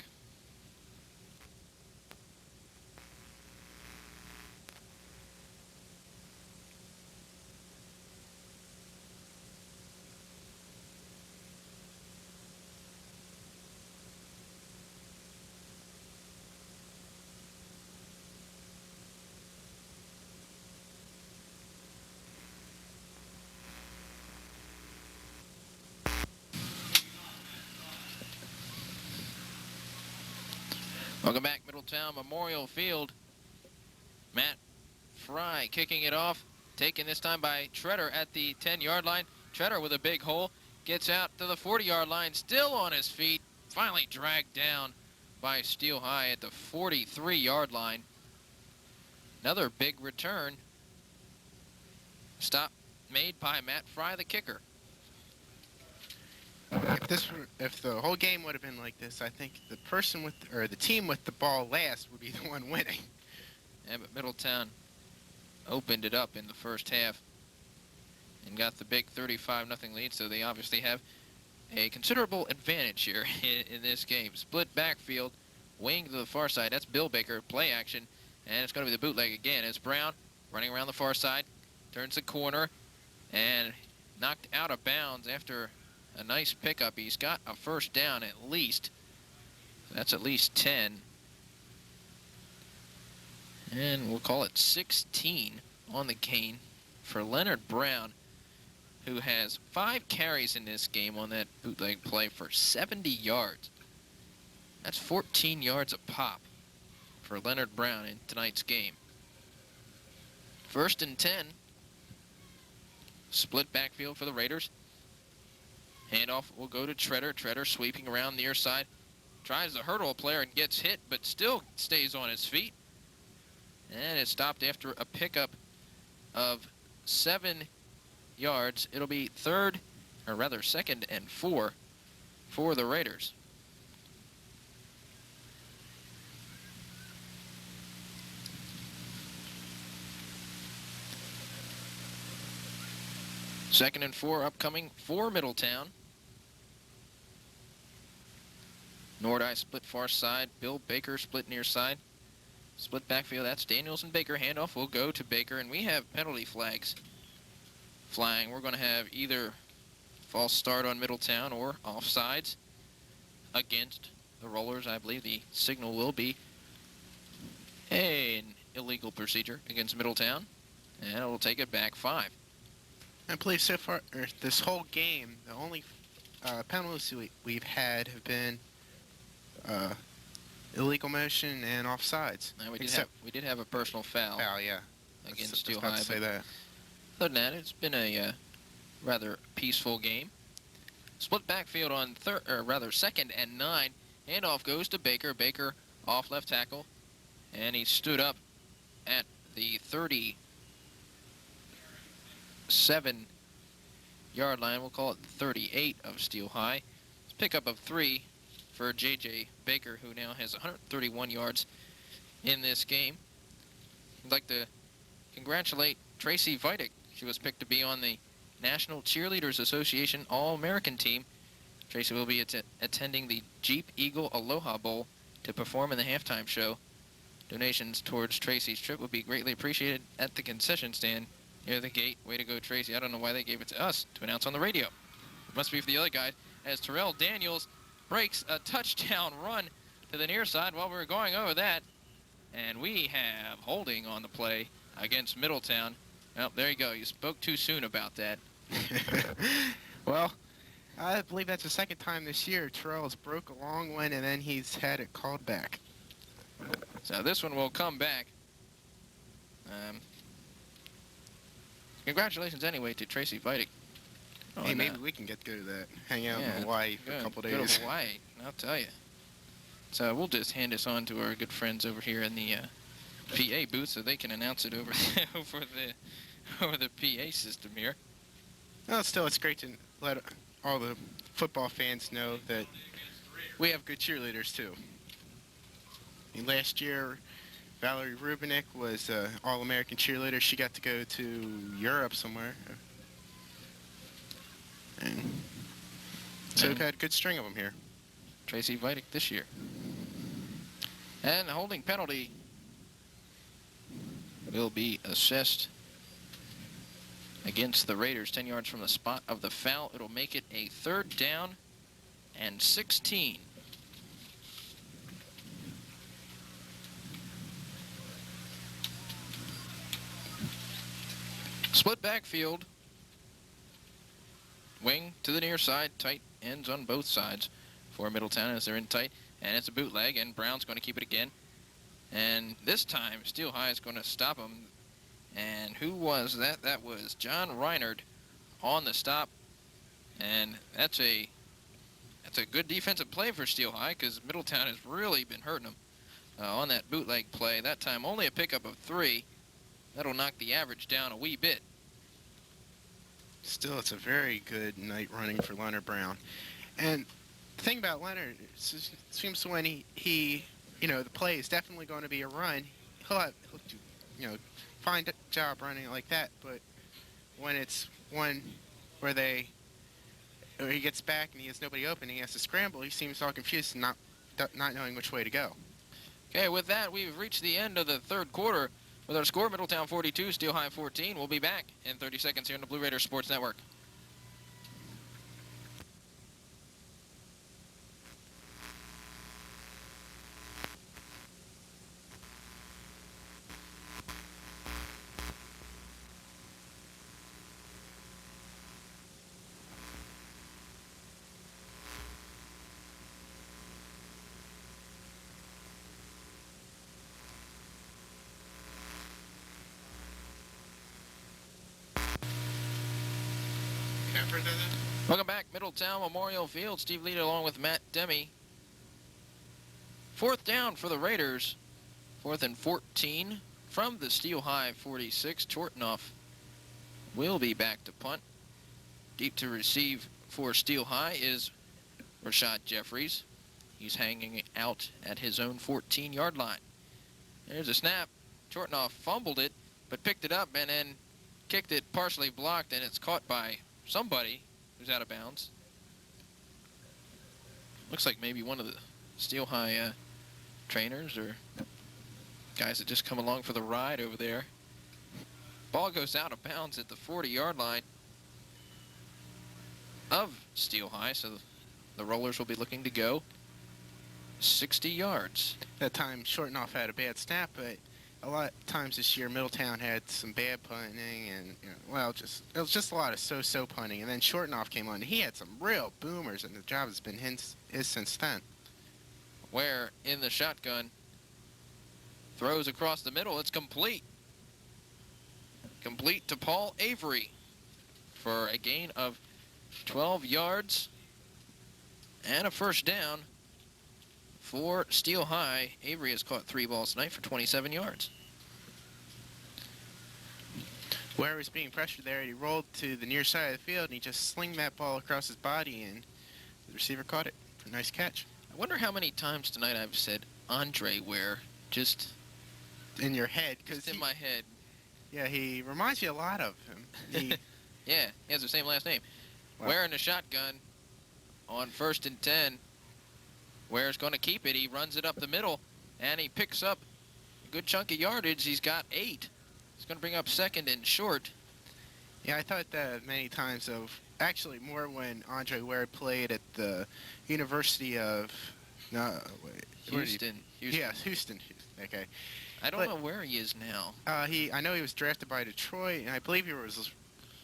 Welcome back, Middletown Memorial Field. Matt Fry kicking it off, taken this time by Treader at the 10-yard line. Treader with a big hole, gets out to the 40-yard line, still on his feet, finally dragged down by Steel High at the 43-yard line. Another big return. Stop made by Matt Fry, the kicker.
If the whole game would have been like this, I think the person with or the team with the ball last would be the one winning.
Yeah, but Middletown opened it up in the first half and got the big 35-0 lead, so they obviously have a considerable advantage here in this game. Split backfield, wing to the far side. That's Bill Baker, play action, and it's going to be the bootleg again. It's Brown running around the far side, turns the corner, and knocked out of bounds after a nice pickup. He's got a first down at least. That's at least 10. And we'll call it 16 on the gain for Leonard Brown, who has 5 carries in this game on that bootleg play for 70 yards. That's 14 yards a pop for Leonard Brown in tonight's game. First and 10. Split backfield for the Raiders. Handoff will go to Treader. Treader sweeping around near side. Tries to hurdle a player and gets hit, but still stays on his feet. And it's stopped after a pickup of 7 yards. It'll be second and 4 for the Raiders. Second and 4 upcoming for Middletown. Nordi split far side. Bill Baker split near side. Split backfield. That's Daniels and Baker. Handoff will go to Baker, and we have penalty flags flying. We're going to have either false start on Middletown or offsides against the Rollers. I believe the signal will be an illegal procedure against Middletown, and it will take it back 5.
I believe so far, this whole game, the only penalties we've had have been illegal motion and offsides.
Now we did have a personal foul.
Foul, yeah.
Against
Steel
Steel High.
Say that.
Other than that, it's been a rather peaceful game. Split backfield on second and 9. Handoff goes to Baker. Baker off left tackle, and he stood up at the 37-yard line. We'll call it 38 of Steel High. It's a pickup of 3 for J.J. Baker, who now has 131 yards in this game. I'd like to congratulate Tracy Vidic. She was picked to be on the National Cheerleaders Association All-American team. Tracy will be attending the Jeep Eagle Aloha Bowl to perform in the halftime show. Donations towards Tracy's trip would be greatly appreciated at the concession stand near the gate. Way to go, Tracy. I don't know why they gave it to us to announce on the radio. It must be for the other guys. as Terrell Daniels breaks a touchdown run to the near side while we were going over that. And we have holding on the play against Middletown. Well, there you go. You spoke too soon about that.
Well, I believe that's the second time this year Terrell has broke a long one and then he's had it called back.
So this one will come back. Congratulations anyway to Tracy Vidic.
Hey, maybe we can go to that. Hang out in Hawaii for a couple
Go
days.
to Hawaii, I'll tell you. So we'll just hand this on to our good friends over here in the PA booth so they can announce it over over the PA system here.
Well, still, it's great to let all the football fans know that we have good cheerleaders, too. I mean, last year, Valerie Rubinick was an All-American cheerleader. She got to go to Europe somewhere. And so we've had a good string of them here.
Tracy Vidic this year. And the holding penalty will be assessed against the Raiders 10 yards from the spot of the foul. It'll make it a 3rd down and 16. Split backfield. Wing to the near side. Tight ends on both sides for Middletown as they're in tight. And it's a bootleg, and Brown's going to keep it again. And this time, Steel High is going to stop him. And who was that? That was John Reinard on the stop. And that's a good defensive play for Steel High because Middletown has really been hurting them on that bootleg play. That time only a pickup of 3. That'll knock the average down a wee bit.
Still, it's a very good night running for Leonard Brown. And the thing about Leonard, it seems when he the play is definitely going to be a run, he'll do, fine job running like that. But when it's one where he gets back and he has nobody open, he has to scramble, he seems all confused and not knowing which way to go.
Okay, with that, we've reached the end of the 3rd quarter. With our score, Middletown 42, Steel High 14. We'll be back in 30 seconds here on the Blue Raiders Sports Network. Welcome back, Middletown Memorial Field. Steve Lita along with Matt Demme. 4th down for the Raiders. 4th and 14 from the Steel High 46. Chortnoff will be back to punt. Deep to receive for Steel High is Rashad Jeffries. He's hanging out at his own 14-yard line. There's a snap. Chortnoff fumbled it, but picked it up and then kicked it partially blocked, and it's caught by somebody who's out of bounds. Looks like maybe one of the Steel High trainers or guys that just come along for the ride over there. Ball goes out of bounds at the 40-yard line of Steel High, so the Rollers will be looking to go 60 yards.
That time, Shortnoff had a bad snap, but a lot of times this year, Middletown had some bad punting, and it was just a lot of so-so punting. And then Shortnoff came on, and he had some real boomers, and the job has been his since then.
Where in the shotgun, throws across the middle. It's complete. Complete to Paul Avery for a gain of 12 yards and a 1st down for Steel High. Avery has caught 3 balls tonight for 27 yards.
Ware was being pressured there. He rolled to the near side of the field, and he just slinged that ball across his body, and the receiver caught it. A nice catch.
I wonder how many times tonight I've said Andre Ware, just
in your head.
Just in my head.
Yeah, he reminds you a lot of him.
Yeah, he has the same last name.
Wow.
Ware in the shotgun on 1st and 10. Ware's going to keep it. He runs it up the middle, and he picks up a good chunk of yardage. He's got 8. He's going to bring up 2nd and short.
Yeah, I thought that many times of, actually more when Andre Ware played at the University of, no, wait, where did
Houston.
he, yeah, Houston, okay.
I don't
But
know where he is now.
I know he was drafted by Detroit, and I believe he was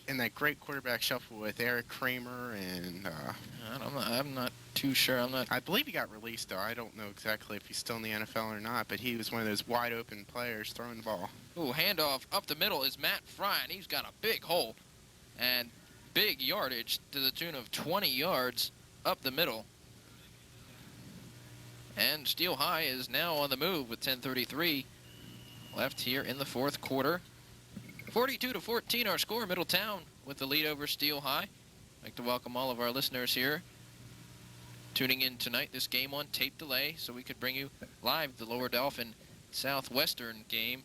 in that great quarterback shuffle with Eric Kramer, and
I'm not too sure. I'm not.
I believe he got released, though. I don't know exactly if he's still in the NFL or not, but he was one of those wide open players throwing the ball.
Ooh, handoff up the middle is Matt Fry, and he's got a big hole and big yardage to the tune of 20 yards up the middle. And Steel High is now on the move with 10:33 left here in the fourth quarter. 42-14 our score. Middletown with the lead over Steel High. I'd like to welcome all of our listeners here tuning in tonight. This game on tape delay, so we could bring you live the Lower Dauphin Southwestern game.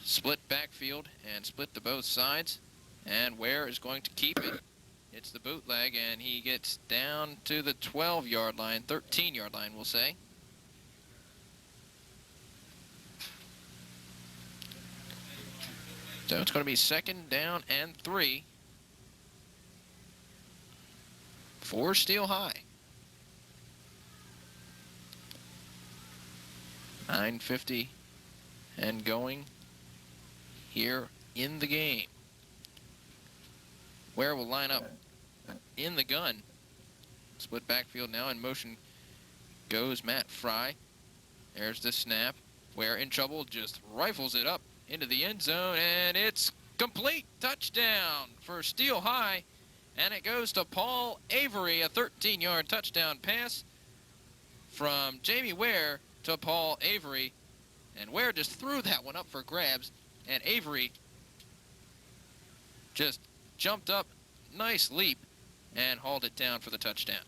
Split backfield and split to both sides. And Ware is going to keep it. It's the bootleg, and he gets down to the 12-yard line, 13-yard line, we'll say. So it's going to be 2nd down and 3 for Steel High. 9:50 and going here in the game. Ware will line up in the gun. Split backfield now. In motion goes Matt Fry. There's the snap. Ware in trouble, just rifles it up into the end zone, and it's complete. Touchdown for Steel High, and it goes to Paul Avery, a 13-yard touchdown pass from Jamie Ware to Paul Avery, and Ware just threw that one up for grabs, and Avery just jumped up, nice leap, and hauled it down for the touchdown.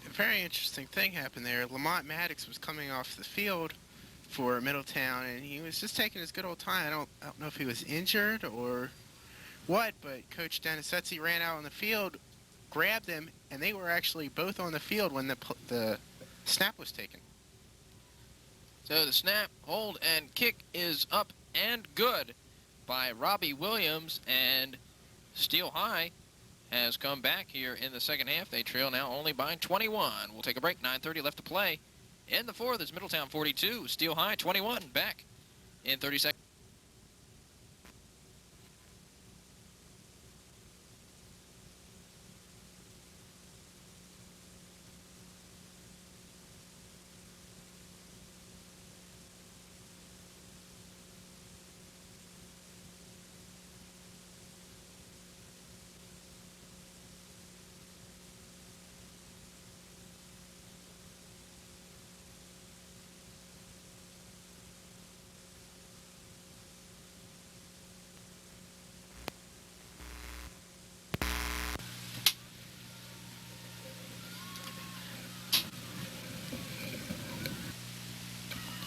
A very interesting thing happened there. Lamont Maddox was coming off the field for Middletown, and he was just taking his good old time. I don't know if he was injured or what, but Coach Denisetzi ran out on the field, grabbed him, and they were actually both on the field when the snap was taken.
So the snap, hold, and kick is up and good by Robbie Williams, and Steel High has come back here in the second half. They trail now only by 21. We'll take a break. 9:30 left to play. In the fourth, it's Middletown 42, Steel High 21. Back in 30 seconds.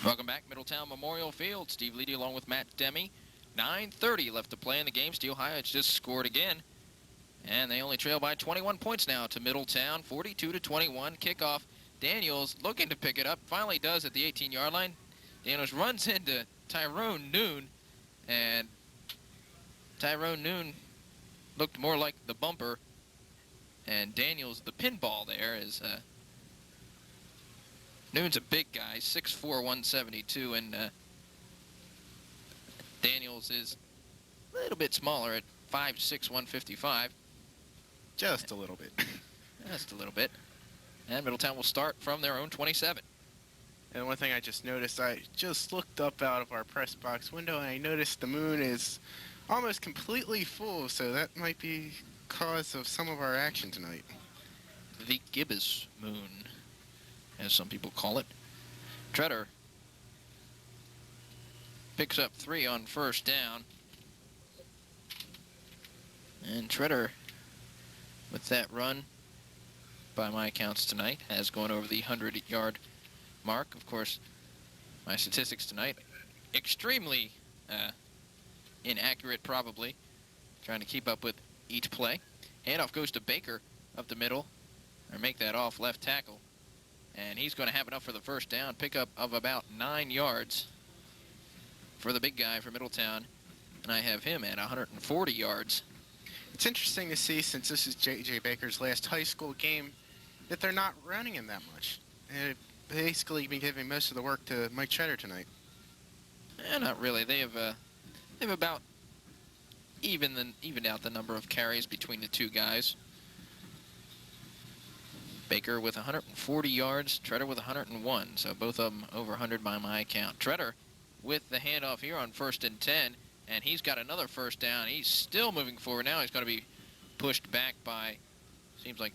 Welcome back, Middletown Memorial Field. Steve Leedy along with Matt Demme. 9:30 left to play in the game. Steel High has just scored again, and they only trail by 21 points now to Middletown. 42-21 kickoff. Daniels looking to pick it up. Finally does at the 18-yard line. Daniels runs into Tyrone Noon, and Tyrone Noon looked more like the bumper, and Daniels the pinball there is Noon's a big guy, 6'4", 172, and Daniels is a little bit smaller at 5'6", 155.
Just a little bit.
Just a little bit. And Middletown will start from their own 27.
And one thing I just noticed, I just looked up out of our press box window, and I noticed the moon is almost completely full, so that might be cause of some of our action tonight.
The gibbous moon, as some people call it. Treader picks up 3 on first down. And Treader, with that run, by my accounts tonight, has gone over the 100-yard mark. Of course, my statistics tonight, extremely inaccurate probably, trying to keep up with each play. Handoff goes to Baker up the middle, or make that off left tackle. And he's going to have enough for the first down. Pickup of about 9 yards for the big guy for Middletown. and I have him at 140 yards.
It's interesting to see, since this is J.J. Baker's last high school game, that they're not running him that much. And basically been giving most of the work to Mike Cheddar tonight.
Not really. They've about evened out the number of carries between the two guys. Baker with 140 yards, Treader with 101, so both of them over 100 by my count. Treader with the handoff here on 1st and 10, and he's got another first down. He's still moving forward now. He's going to be pushed back by, seems like,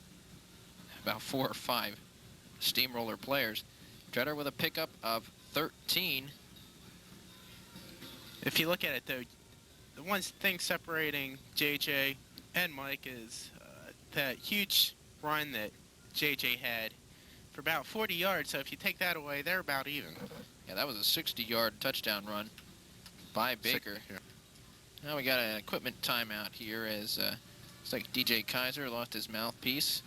about 4 or 5 steamroller players. Treader with a pickup of 13.
If you look at it, though, the one thing separating JJ and Mike is that huge run that JJ had for about 40 yards. So if you take that away, they're about even.
Yeah, that was a 60-yard touchdown run by Baker.
Yeah.
Now we got an equipment timeout here as looks like DJ Kaiser lost his mouthpiece.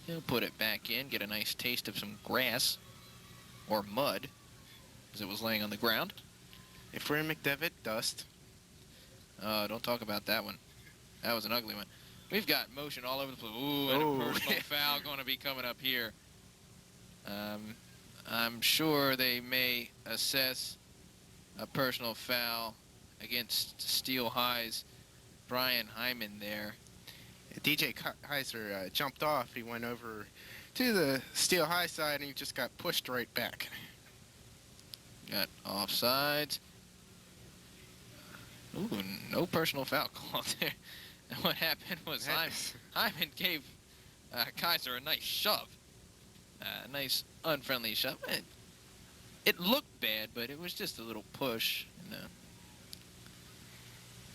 He'll put it back in, get a nice taste of some grass or mud as it was laying on the ground.
If we're in McDevitt, dust.
Don't talk about that one. That was an ugly one. We've got motion all over the place. Ooh, and a personal foul going to be coming up here. I'm sure they may assess a personal foul against Steel High's Brian Hyman there.
DJ Kaiser jumped off. He went over to the Steel High side, and he just got pushed right back.
Got offsides. Ooh, no personal foul call there. And what happened was Hyman gave Kaiser a nice shove. A nice unfriendly shove. It looked bad, but it was just a little push.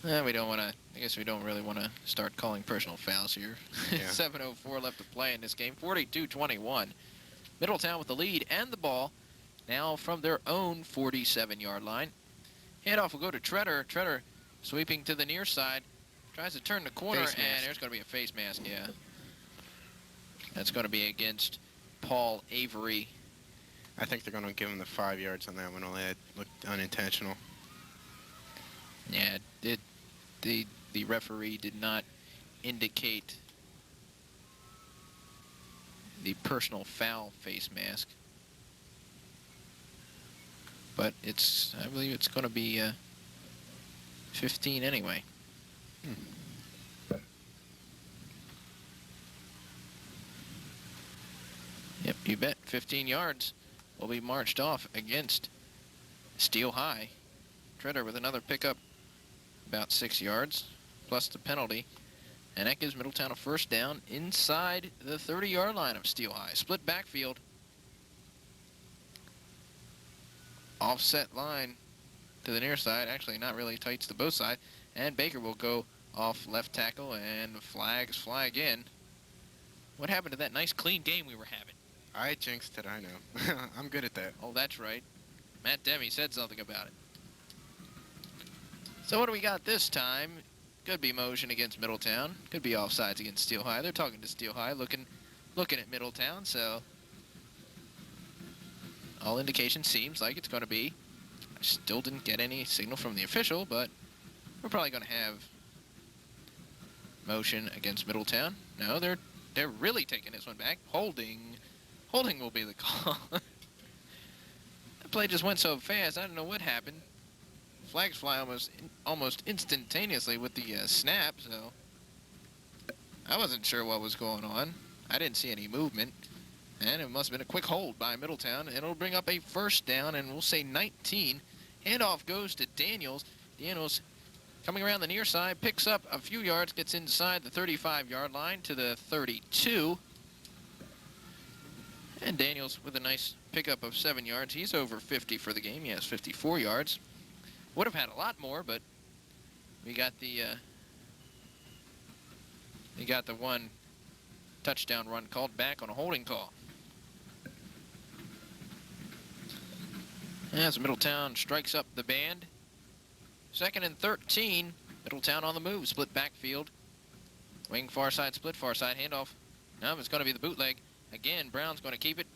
We don't want to. I guess we don't really want to start calling personal fouls here.
Yeah.
7:04 left to play in this game. 42-21. Middletown with the lead and the ball. Now from their own 47-yard line. Handoff will go to Treader. Treader sweeping to the near side. Tries to turn the corner, and there's going to be a face mask, yeah. That's going to be against Paul Avery.
I think they're going to give him the 5 yards on that one, although it looked unintentional.
Yeah, the referee did not indicate the personal foul face mask. But I believe it's going to be 15 anyway. Yep, you bet. 15 yards will be marched off against Steel High. Treader with another pickup, about 6 yards, plus the penalty. And that gives Middletown a first down inside the 30-yard line of Steel High. Split backfield. Offset line to the near side. Actually, not really tight to both sides. And Baker will go off left tackle, and flags fly again. What happened to that nice clean game we were having?
I jinxed it, I know. I'm good at that.
Oh, that's right. Matt Demme said something about it. So what do we got this time? Could be motion against Middletown. Could be offsides against Steel High. They're talking to Steel High, looking at Middletown, so all indication seems like it's going to be. I still didn't get any signal from the official, but we're probably going to have motion against Middletown. No, they're really taking this one back. Holding will be the call. The play just went so fast. I don't know what happened. Flags fly almost instantaneously with the snap, so I wasn't sure what was going on. I didn't see any movement, and it must have been a quick hold by Middletown, and it'll bring up a first down, and we'll say 19. Handoff goes to Daniels. Daniels coming around the near side, picks up a few yards, gets inside the 35-yard line to the 32. And Daniels with a nice pickup of 7 yards. He's over 50 for the game. He has 54 yards. Would have had a lot more, but we got the one touchdown run called back on a holding call. As Middletown strikes up the band. 2nd and 13. Middletown on the move. Split backfield. Wing far side split. Far side handoff. No, it's going to be the bootleg. Again, Brown's going to keep it.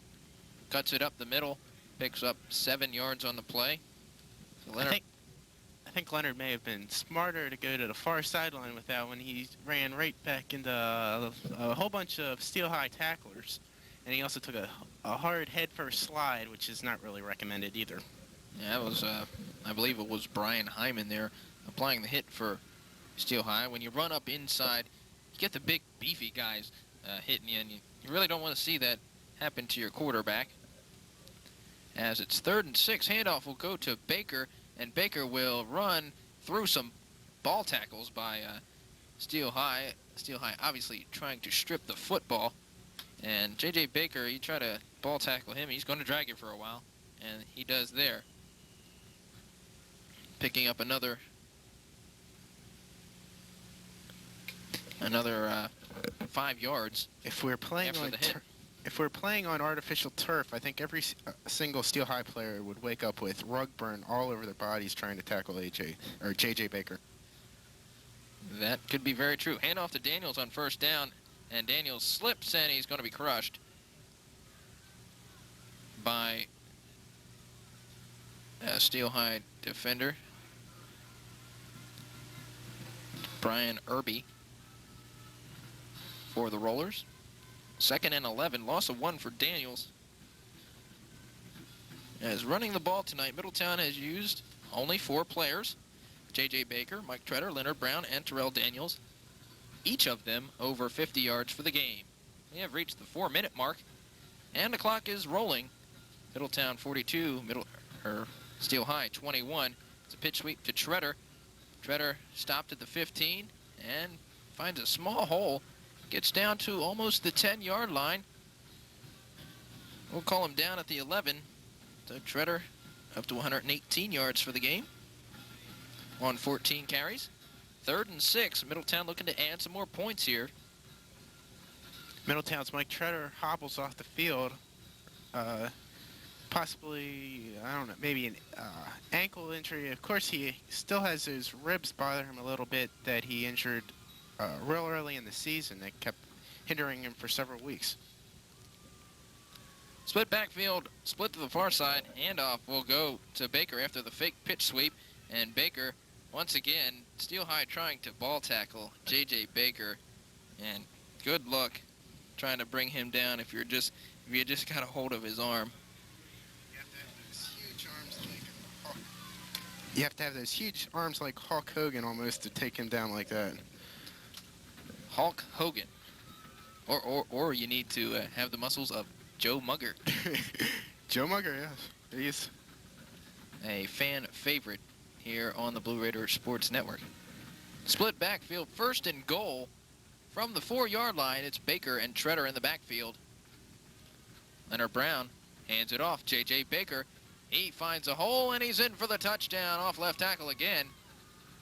Cuts it up the middle. Picks up 7 yards on the play. So
I I think Leonard may have been smarter to go to the far sideline with that when he ran right back into a whole bunch of steel-high tacklers. And he also took a hard head-first slide, which is not really recommended either.
Yeah, it was, I believe it was Brian Hyman there applying the hit for Steel High. When you run up inside, you get the big, beefy guys hitting you, and you really don't want to see that happen to your quarterback. As it's 3rd and 6, handoff will go to Baker, and Baker will run through some ball tackles by Steel High. Steel High obviously trying to strip the football. And J.J. Baker, you try to ball tackle him, he's going to drag it for a while. And he does there. Picking up another 5 yards.
If we're playing
after
on
the hit.
if we're playing on artificial turf, I think every single Steel High player would wake up with rug burn all over their bodies trying to tackle J.J. Baker.
That could be very true. Handoff to Daniels on 1st down, and Daniels slips and he's going to be crushed by a Steel High defender, Brian Irby, for the Rollers. 2nd and 11, loss of 1 for Daniels. As running the ball tonight, Middletown has used only 4 players: J.J. Baker, Mike Treader, Leonard Brown, and Terrell Daniels, each of them over 50 yards for the game. We have reached the 4-minute mark, and the clock is rolling. Middletown 42, Steel High 21. It's a pitch sweep to Treader. Treader stopped at the 15 and finds a small hole. Gets down to almost the 10-yard line. We'll call him down at the 11. So Treader up to 118 yards for the game on 14 carries. 3rd and 6. Middletown looking to add some more points here.
Middletown's Mike Treader hobbles off the field. Possibly, I don't know, maybe an ankle injury. Of course, he still has his ribs bother him a little bit that he injured real early in the season that kept hindering him for several weeks.
Split backfield, split to the far side. Handoff will go to Baker after the fake pitch sweep. And Baker, once again, Steel High trying to ball tackle J.J. Baker. And good luck trying to bring him down if you just got a hold of his arm.
You have to have those huge arms like Hulk Hogan almost to take him down like that.
Hulk Hogan. Or you need to have the muscles of Joe Mugger.
Joe Mugger, yes. He's
a fan favorite here on the Blue Raider Sports Network. Split backfield, 1st and goal from the 4-yard line. It's Baker and Treader in the backfield. Leonard Brown hands it off. J.J. Baker, he finds a hole and he's in for the touchdown. Off left tackle again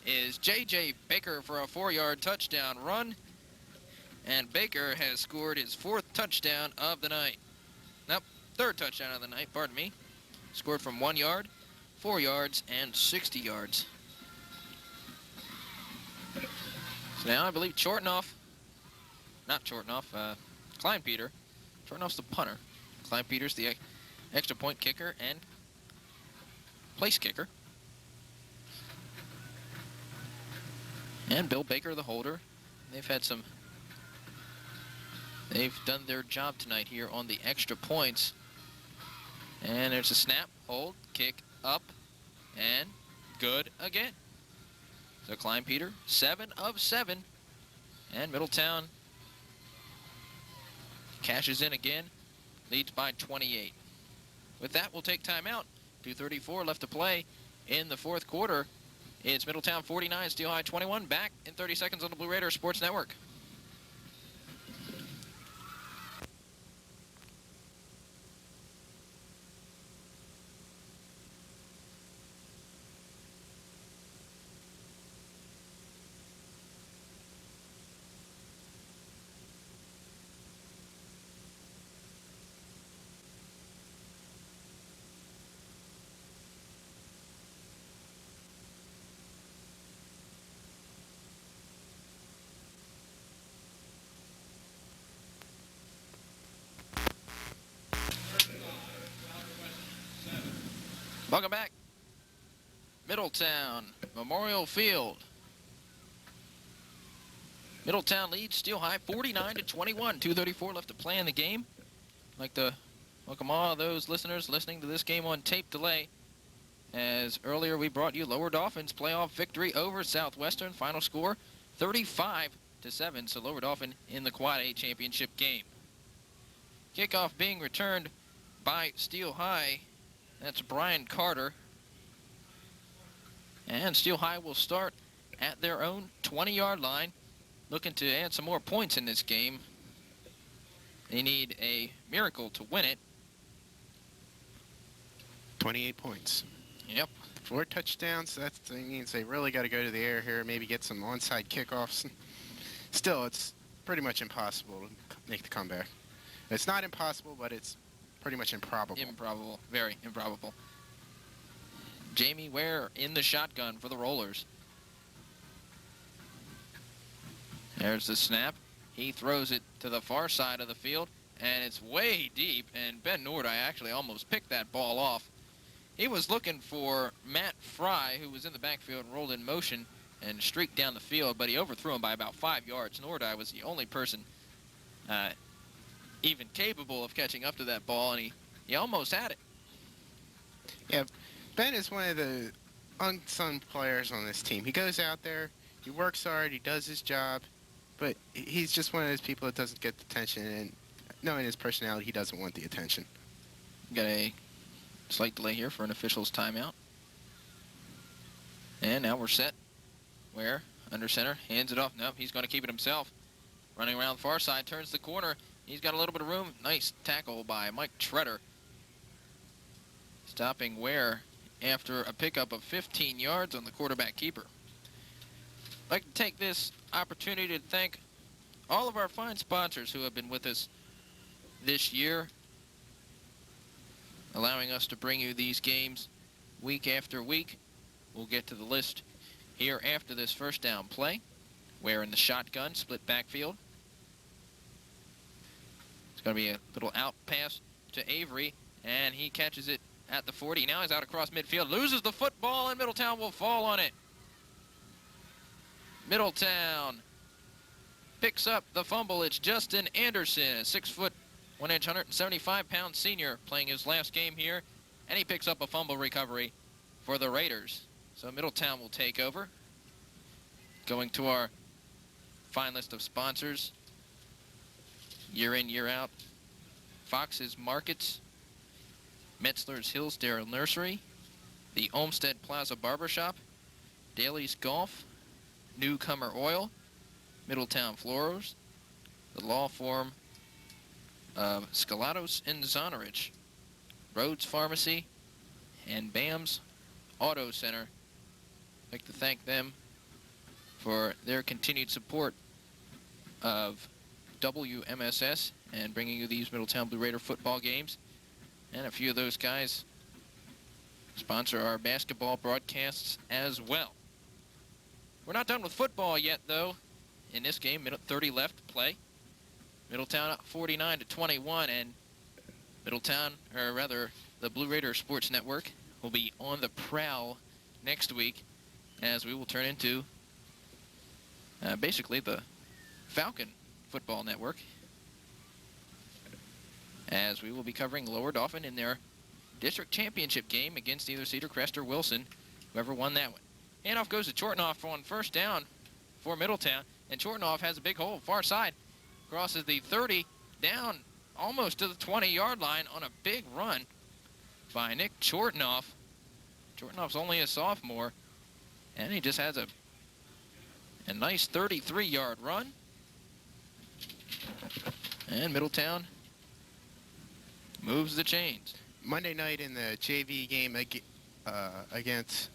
is J.J. Baker for a 4-yard touchdown run. And Baker has scored his 4th touchdown of the night. Nope, 3rd touchdown of the night, pardon me. Scored from 1 yard, 4 yards, and 60 yards. So now I believe Kleinpeter. Chortnoff's the punter. Kleinpeter's the extra point kicker and place kicker. And Bill Baker, the holder. They've done their job tonight here on the extra points. And there's a snap, hold, kick, up, and good again. So Kleinpeter, 7 of 7. And Middletown cashes in again, leads by 28. With that, we'll take time out. 2:34 left to play in the 4th quarter. It's Middletown 49, Steel High 21. Back in 30 seconds on the Blue Raider Sports Network. Welcome back. Middletown Memorial Field. Middletown leads Steel High 49-21. 2:34 left to play in the game. I'd like to welcome all those listeners listening to this game on tape delay. As earlier we brought you Lower Dolphins playoff victory over Southwestern. Final score 35-7. So Lower Dolphin in the Quad A championship game. Kickoff being returned by Steel High. That's Brian Carter. And Steel High will start at their own 20-yard line, looking to add some more points in this game. They need a miracle to win it.
28 points.
Yep.
4 touchdowns. That means they really got to go to the air here, maybe get some onside kickoffs. Still, it's pretty much impossible to make the comeback. It's not impossible, but it's pretty much improbable.
Improbable. Very improbable. Jamie Ware in the shotgun for the Rollers. There's the snap. He throws it to the far side of the field, and it's way deep, and Ben Nordi actually almost picked that ball off. He was looking for Matt Fry, who was in the backfield and rolled in motion and streaked down the field, but he overthrew him by about 5 yards. Nordi was the only person even capable of catching up to that ball, and he almost had it.
Yeah, Ben is one of the unsung players on this team. He goes out there, he works hard, he does his job, but he's just one of those people that doesn't get the attention, and knowing his personality, he doesn't want the attention.
Got a slight delay here for an official's timeout. And now we're set. Ware, under center, hands it off. Nope, he's going to keep it himself. Running around the far side, turns the corner. He's got a little bit of room. Nice tackle by Mike Treader. Stopping Ware after a pickup of 15 yards on the quarterback keeper. I'd like to take this opportunity to thank all of our fine sponsors who have been with us this year, allowing us to bring you these games week after week. We'll get to the list here after this first down play. Ware in the shotgun, split backfield. It's going to be a little out pass to Avery, and he catches it at the 40. Now he's out across midfield, loses the football, and Middletown will fall on it. Middletown picks up the fumble. It's Justin Anderson, a 6', 1-inch, 175-pound senior playing his last game here, and he picks up a fumble recovery for the Raiders. So Middletown will take over. Going to our fine list of sponsors, year in, year out. Fox's Markets, Metzler's Hillsdale Nursery, the Olmsted Plaza Barbershop, Daly's Golf, Newcomer Oil, Middletown Florals, the law firm of Scalatos and Zonarich, Rhodes Pharmacy, and BAM's Auto Center. I'd like to thank them for their continued support of WMSS and bringing you these Middletown Blue Raider football games. And a few of those guys sponsor our basketball broadcasts as well. We're not done with football yet, though. In this game, 30 left to play. Middletown up 49-21, and Middletown, or rather the Blue Raider Sports Network, will be on the prowl next week as we will turn into basically the Falcon Football Network, as we will be covering Lower Dauphin in their district championship game against either Cedar Crest or Wilson, whoever won that one. Handoff goes to Chortnoff on first down for Middletown, and Chortnoff has a big hole far side, crosses the 30, down almost to the 20-yard line on a big run by Nick Chortnoff. Chortnoff's only a sophomore, and he just has a nice 33-yard run. And Middletown moves the chains.
Monday night in the JV game against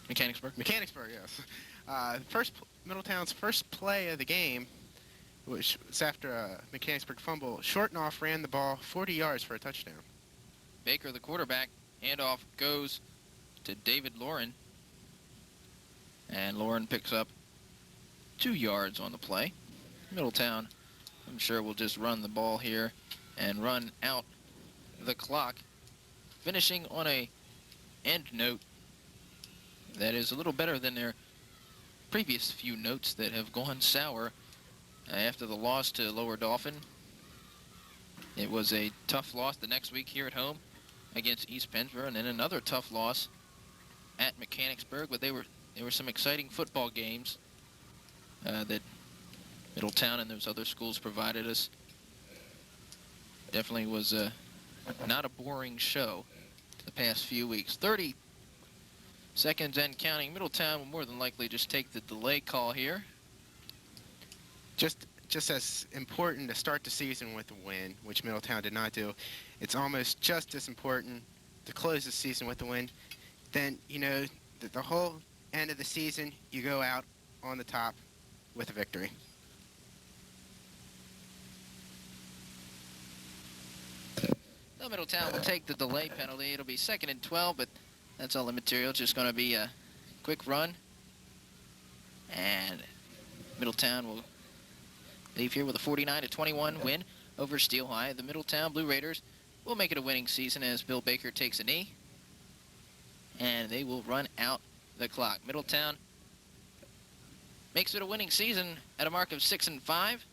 Mechanicsburg.
Mechanicsburg, yes. Middletown's first play of the game, which was after a Mechanicsburg fumble, Chortnoff ran the ball 40 yards for a touchdown.
Baker, the quarterback, handoff goes to David Lauren. And Lauren picks up 2 yards on the play. Middletown, I'm sure, will just run the ball here and run out the clock. Finishing on a end note That is a little better than their previous few notes that have gone sour after the loss to Lower Dauphin. It was a tough loss the next week here at home against East Pennsboro, and then another tough loss at Mechanicsburg. But there were some exciting football games that Middletown and those other schools provided us. Definitely was not a boring show the past few weeks. 30 seconds and counting. Middletown will more than likely just take the delay call here.
Just as important to start the season with a win, which Middletown did not do. It's almost just as important to close the season with a win. Then, you know, the whole end of the season, you go out on the top with a victory.
So Middletown will take the delay penalty. It'll be 2nd and 12, but that's all immaterial. It's just going to be a quick run. And Middletown will leave here with a 49-21 win over Steel High. The Middletown Blue Raiders will make it a winning season as Bill Baker takes a knee. And they will run out the clock. Middletown makes it a winning season at a mark of 6 and 5.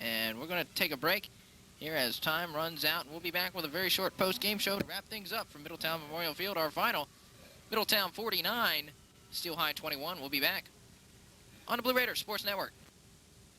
And we're going to take a break here as time runs out, and we'll be back with a very short post-game show to wrap things up from Middletown Memorial Field. Our final, Middletown 49, Steel High 21. We'll be back on the Blue Raiders Sports Network.